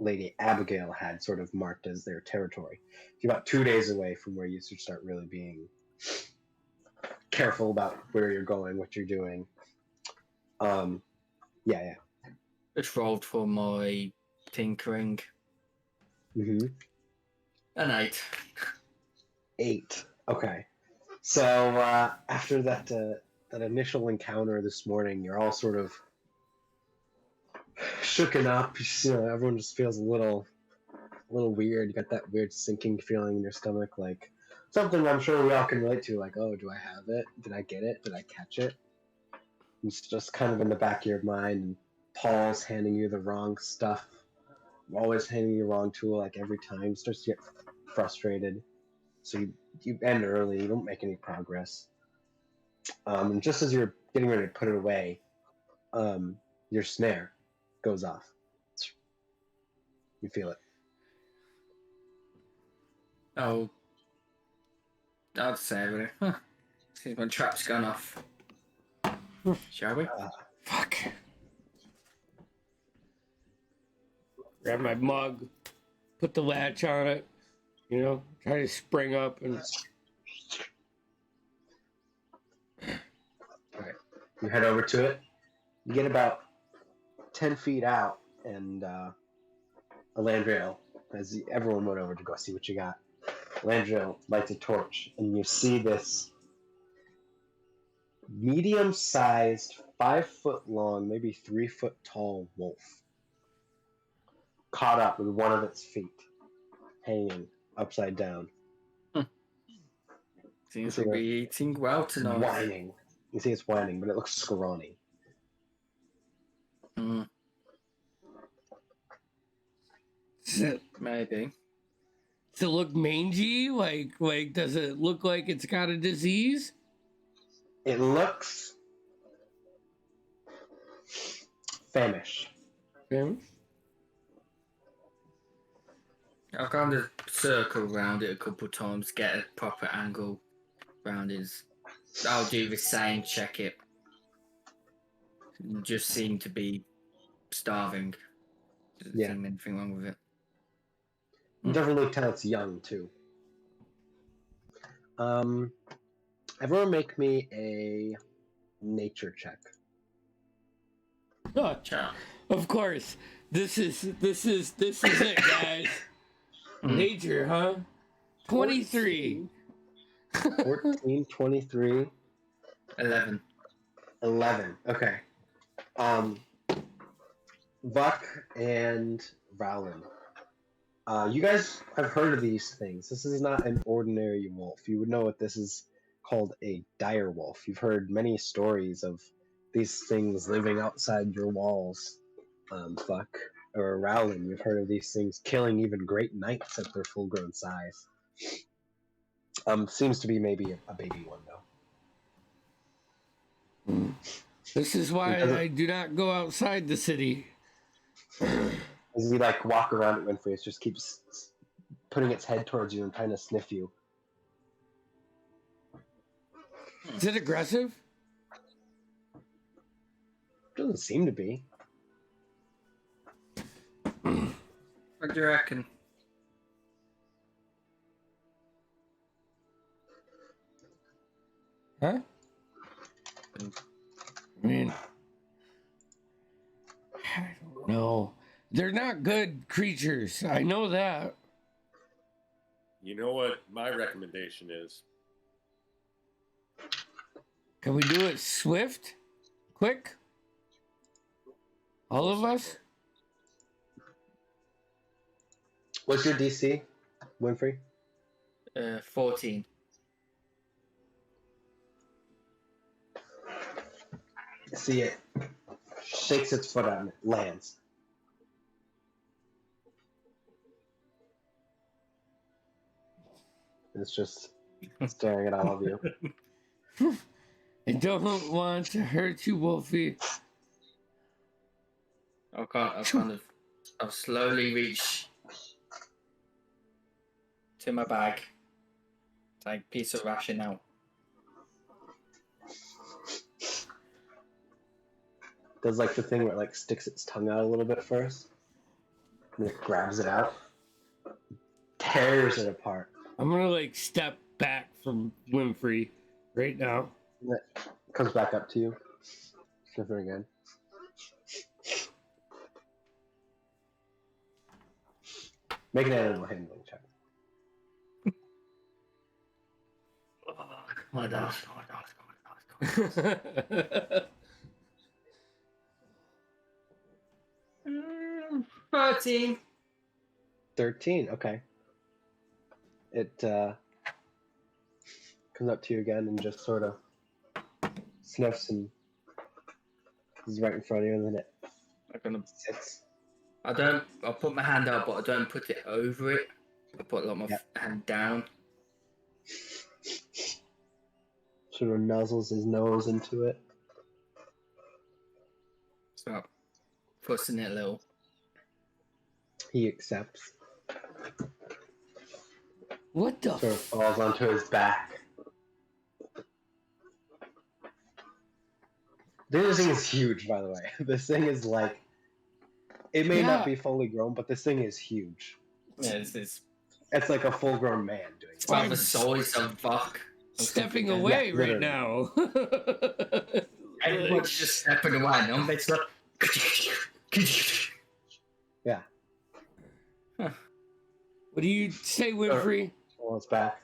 Lady Abigail had sort of marked as their territory. You're about 2 days away from where you should start really being careful about where you're going, what you're doing. Yeah. It's rolled for my tinkering. Mm-hmm. An 8. 8. Okay. So after that initial encounter this morning, you're all sort of shooken up. You know, everyone just feels a little weird. You got that weird sinking feeling in your stomach, like something I'm sure we all can relate to. Like, oh, do I have it? Did I get it? Did I catch it? It's just kind of in the back of your mind. And Paul's handing you the wrong stuff. Always handing you the wrong tool, like every time. Starts to get frustrated. So you end early. You don't make any progress. And just as you're getting ready to put it away, your snare goes off. You feel it. Oh, I'd say it. Huh. Seems my trap's gone off. Shall we? Fuck. Grab my mug, put the latch on it, you know, try to spring up and. Alright. You head over to it. You get about 10 feet out, and Elandriel, as everyone went over to go see what you got, Elandriel lights a torch, and you see this medium-sized, 5-foot long, maybe 3-foot tall wolf caught up with one of its feet, hanging upside down. Seems to be eating well tonight. Whining. You see it's whining, but it looks scrawny. Maybe. Does it look mangy? Like, does it look like it's got a disease? It looks famished. Famished? I'll kind of circle around it a couple of times, get a proper angle around his. I'll do the same, check it. Just seem to be starving. Doesn't seem anything wrong with it. You definitely tell it's young too. Everyone make me a nature check. Oh, Ciao. of course. This is it, guys. Nature, huh? 23. 14, 23, 11. 11. Okay. Buck and Valen. You guys have heard of these things. This is not an ordinary wolf. You would know what this is called, a dire wolf. You've heard many stories of these things living outside your walls. Buck or Rowland, you've heard of these things killing even great knights at their full-grown size. Seems to be maybe a baby one though. This is why I do not go outside the city. As you like walk around at Winfrey, it just keeps putting its head towards you and trying to sniff you. Is it aggressive? Doesn't seem to be. What do you reckon? Huh? I mean, I don't know. They're not good creatures. I know that. You know what my recommendation is? Can we do it swift? Quick? All of us? What's your DC, Winfrey? 14. See it. Shakes its foot on it. Lands. It's just staring at all of you. I don't want to hurt you, Wolfie. I'll slowly reach to my bag, take a piece of ration out. Does like the thing where it like sticks its tongue out a little bit first, and it grabs it out, tears it apart. I'm gonna like step back from Winfrey right now. And it comes back up to you. Sniff it again. Make an animal handling check. Come on, come on. 13. 13, okay. It comes up to you again and just sort of sniffs and is right in front of you, and then it I'm gonna. sits. I'll put my hand up, but I don't put it over it. I put like my Yep. hand down. Sort of nuzzles his nose into it. So fussing it a little. He accepts. What the? Sort of falls onto his back. This thing is huge, by the way. This thing is like, it may not Yeah. be fully grown, but this thing is huge. Yeah, it's It's like a full-grown man doing it. about the size of buck. Stepping away Yeah, right literally. now. Everyone's just stepping away. And it's like. Yeah. What do you say, Winfrey? Well, it's back.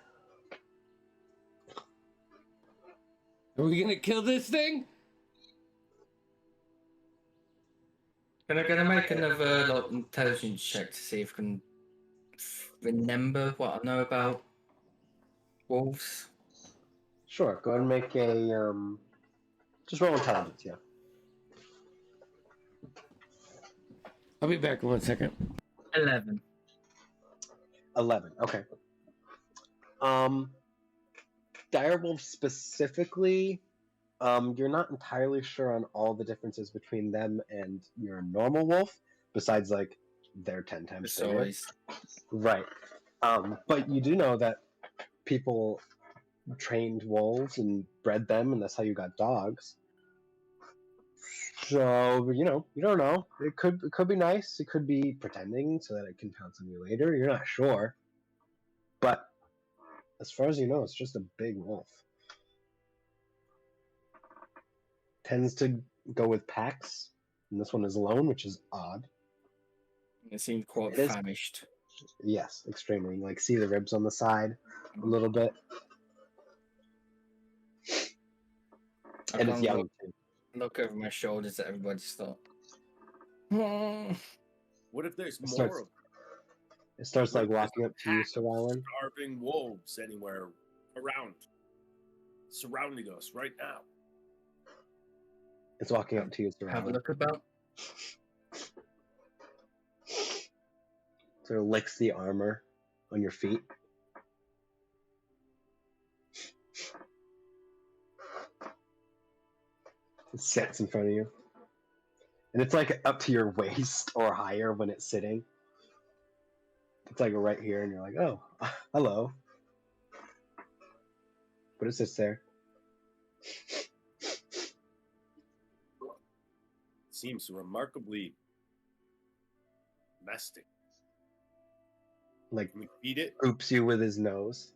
Are we gonna kill this thing? Gonna make another like intelligence check to see if I can remember what I know about wolves. Sure, go ahead and make a, just roll intelligence, yeah. I'll be back in 1 second. 11. 11, okay. Direwolves specifically, you're not entirely sure on all the differences between them and your normal wolf, besides, like, they're 10 times bigger. Size. Right. But you do know that people trained wolves and bred them, and that's how you got dogs. So, you know, you don't know. It could be nice. It could be pretending so that it can pounce on you later. You're not sure. But as far as you know, it's just a big wolf. tends to go with packs, and this one is alone, which is odd. It seemed quite It is- famished. Yes, extremely. Like, see the ribs on the side a little bit, I and it's can't young too. look over my shoulders at everybody's thought. Hmm. What if there's It more starts- of It starts What like if there's walking a up to you, pack Sir of Rylan. starving wolves anywhere around, surrounding us right now? It's walking up to you, Sir Have a Rylan. look about. Sort of licks the armor on your feet. It sits in front of you. And it's like up to your waist or higher when it's sitting. It's like right here, and you're like, oh, hello. But it sits there. Seems remarkably domestic. Like, Can we feed it? oops you with his nose.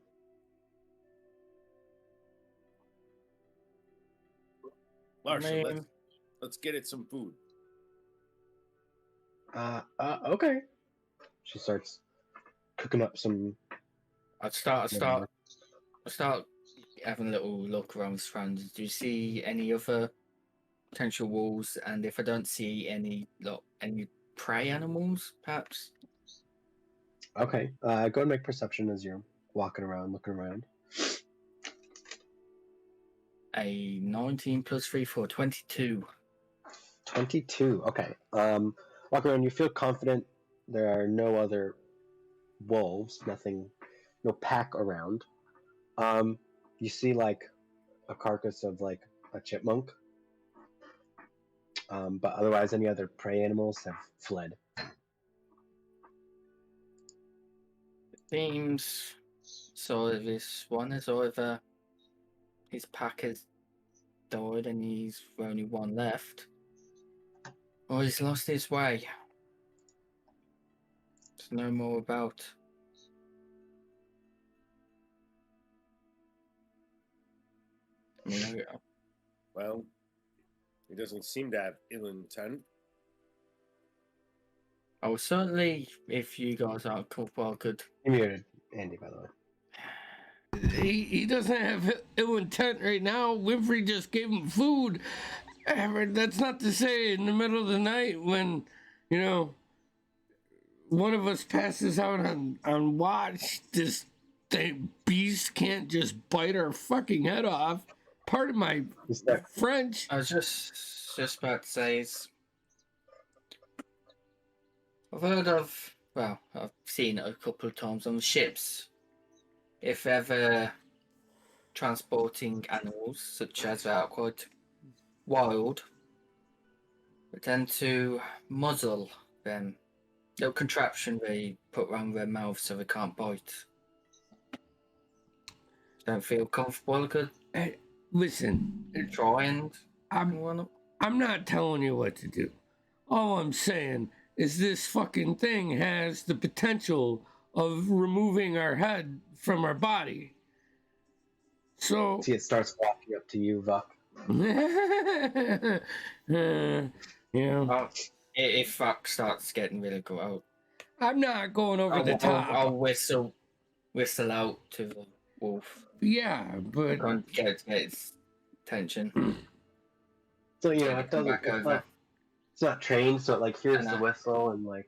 Marsha, Man. let's get it some food. Okay. She starts cooking up some. I'd start having a little look around the surroundings. Do you see any other potential wolves? And if I don't see any prey animals, perhaps? Okay. Go and make perception as you're walking around, looking around. A 19 plus 3 for 22. 22. Okay. Walk around. You feel confident. There are no other wolves. Nothing. No pack around. You see like a carcass of like a chipmunk. But otherwise, any other prey animals have fled. Seems so this one is either his pack has died and he's only one left, or he's lost his way. There's no more about. I mean, Well, he doesn't seem to have ill intent. I will certainly, if you guys aren't comfortable, I could. You muted Andy, by the way. He doesn't have ill intent right now. Winfrey just gave him food. That's not to say in the middle of the night when, you know, one of us passes out on watch, this beast can't just bite our fucking head off. Part of my You start, French. I was just about to say is I've heard of, well, I've seen it a couple of times on the ships. If ever transporting animals, such as that are quite wild, they tend to muzzle them. Little contraption they put around their mouth so they can't bite. Don't feel comfortable, I could Hey, listen, try and I'm not telling you what to do. All I'm saying is this fucking thing has the potential of removing our head from our body. So, see, it starts walking up to you, Vuck. yeah, if fuck starts getting really good, I'm not going over the top. I'll whistle out to the wolf. Yeah, but Try and get its attention. So you know, Take it it doesn't. back over. It's not trained, so it like hears the know. whistle and like,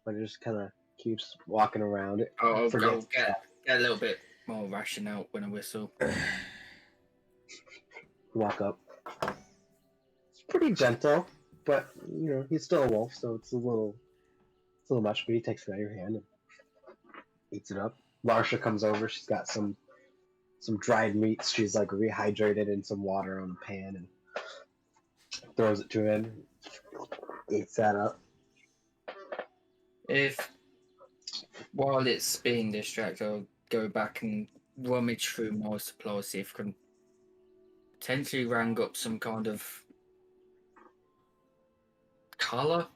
but it just kind of keeps walking around. It I'll forgets. get a little bit more ration out when I whistle. Walk up. It's pretty gentle, but you know he's still a wolf, so it's a little much. But he takes it out of your hand and eats it up. Larsha comes over. She's got some dried meats. She's like rehydrated in some water on a pan and throws it to him. Eats that up. If while it's being distracted, I'll go back and rummage through my supplies, see if I can potentially round up some kind of collar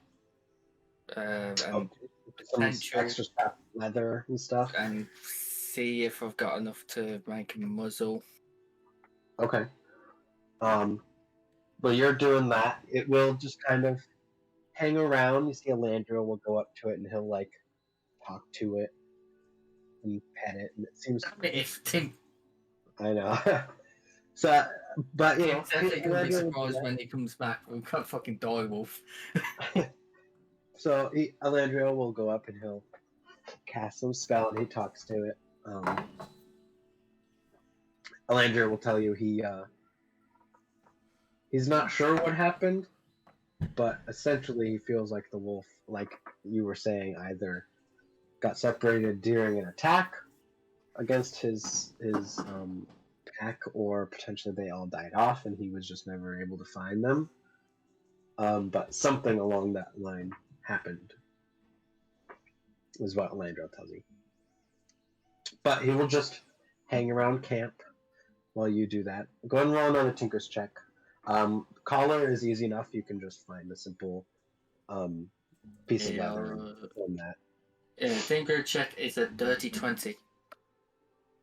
and Some potential extra stuff, leather and stuff. and see if I've got enough to make a muzzle. Okay. While you're doing that, it will just kind of hang around. You see Alandra will go up to it and he'll like talk to it and pet it, and it seems. If Tim, I know. So, but you know, Tim's definitely gonna be Alandra will do surprised that. when he comes back. We've got fucking direwolf. So Alandra will go up and he'll cast some spell and he talks to it. Alandra will tell you he's not sure what happened, but essentially he feels like the wolf, like you were saying, either got separated during an attack against his pack, or potentially they all died off and he was just never able to find them. But something along that line happened, is what Alandra tells you. But he will just hang around camp while you do that. Go and roll another Tinker's check. Collar is easy enough. You can just find a simple piece of leather on that. Tinker check is a dirty 20.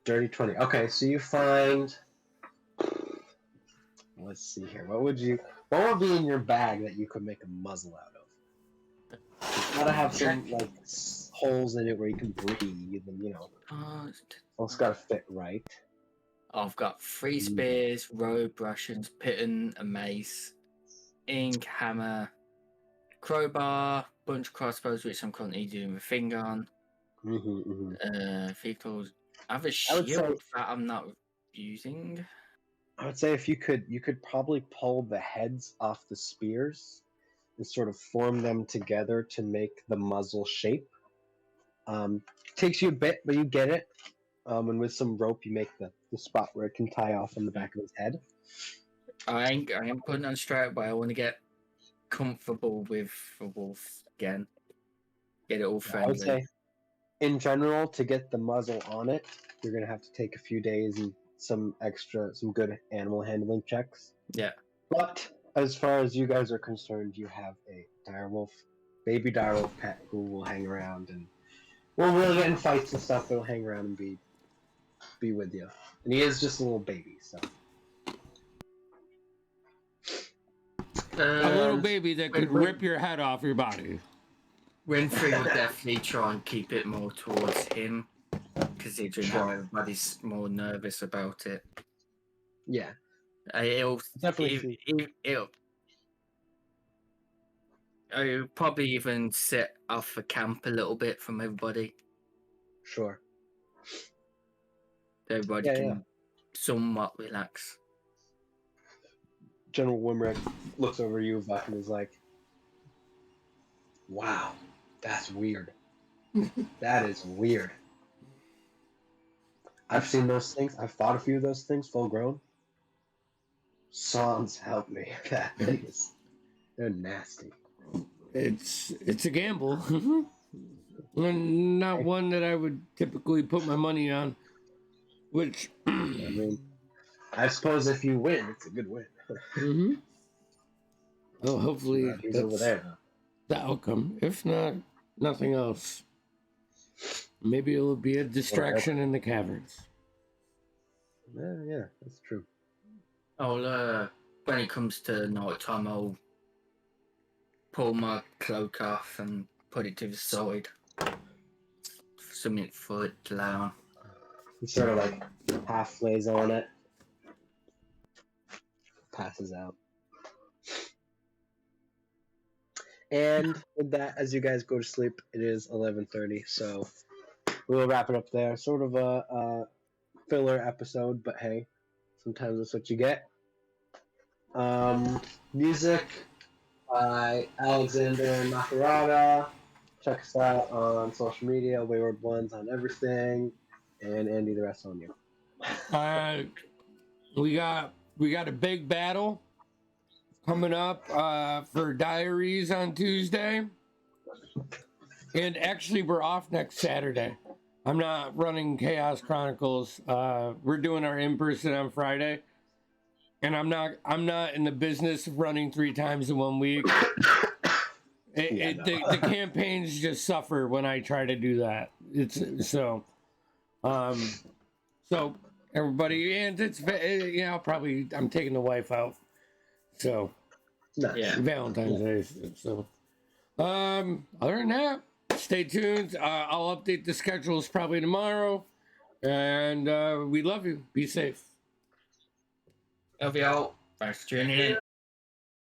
Dirty 20. Okay, so you find. Let's see here. What would be in your bag that you could make a muzzle out of? You gotta have some like holes in it where you can breathe, and you know, it's gotta fit right. I've got 3 spears, robe, rations, piton, a mace, ink, hammer, crowbar, bunch of crossbows, which I'm currently doing the thing on. Vehicles. I have a shield that I'm not using. I would say if you could probably pull the heads off the spears and sort of form them together to make the muzzle shape. Takes you a bit, but you get it. And with some rope, you make the spot where it can tie off on the back of his head. I ain't putting on straight away. I want to get comfortable with the wolf again. Get it all friendly. I would say, in general, to get the muzzle on it, you're gonna have to take a few days and some good animal handling checks. Yeah. But as far as you guys are concerned, you have a baby direwolf pet who will hang around and will really get in fights and stuff. He'll hang around and be with you. And he is just a little baby, so. A little baby that could rip your head off your body. Winfrey will definitely try and keep it more towards him, considering how everybody's more nervous about it. Yeah. It'll probably even set off the camp a little bit from everybody. Sure. Everybody can somewhat relax. General Wimrick looks over you, Vuk, and is like, wow, that's weird. That is weird. I've seen those things. I've fought a few of those things full grown. Sans help me. They're nasty. It's a gamble. And not one that I would typically put my money on. Which I mean, I suppose if you win, it's a good win. Well, hopefully he's over there. The outcome. If not, nothing else. Maybe it'll be a distraction in the caverns. Yeah, that's true. When it comes to night time, I'll pull my cloak off and put it to the side. Something for it to lay on. He sort of like half lays on it. Passes out. And with that, as you guys go to sleep, it is 11:30, so we'll wrap it up there. Sort of a filler episode, but hey, sometimes that's what you get. Music by Alexander Nakarada. Check us out on social media, Wayward Ones on everything, and Andy, the rest on you. We got a big battle coming up for Diaries on Tuesday. And actually, we're off next Saturday. I'm not running Chaos Chronicles. We're doing our in-person on Friday. And I'm not in the business of running 3 times in 1 week. The campaigns just suffer when I try to do that. So everybody, and I'm taking the wife out. So Nice. Yeah. Valentine's Day. So other than that, stay tuned. I'll update the schedules probably tomorrow. And we love you. Be safe. Love y'all. Thanks for tuning in.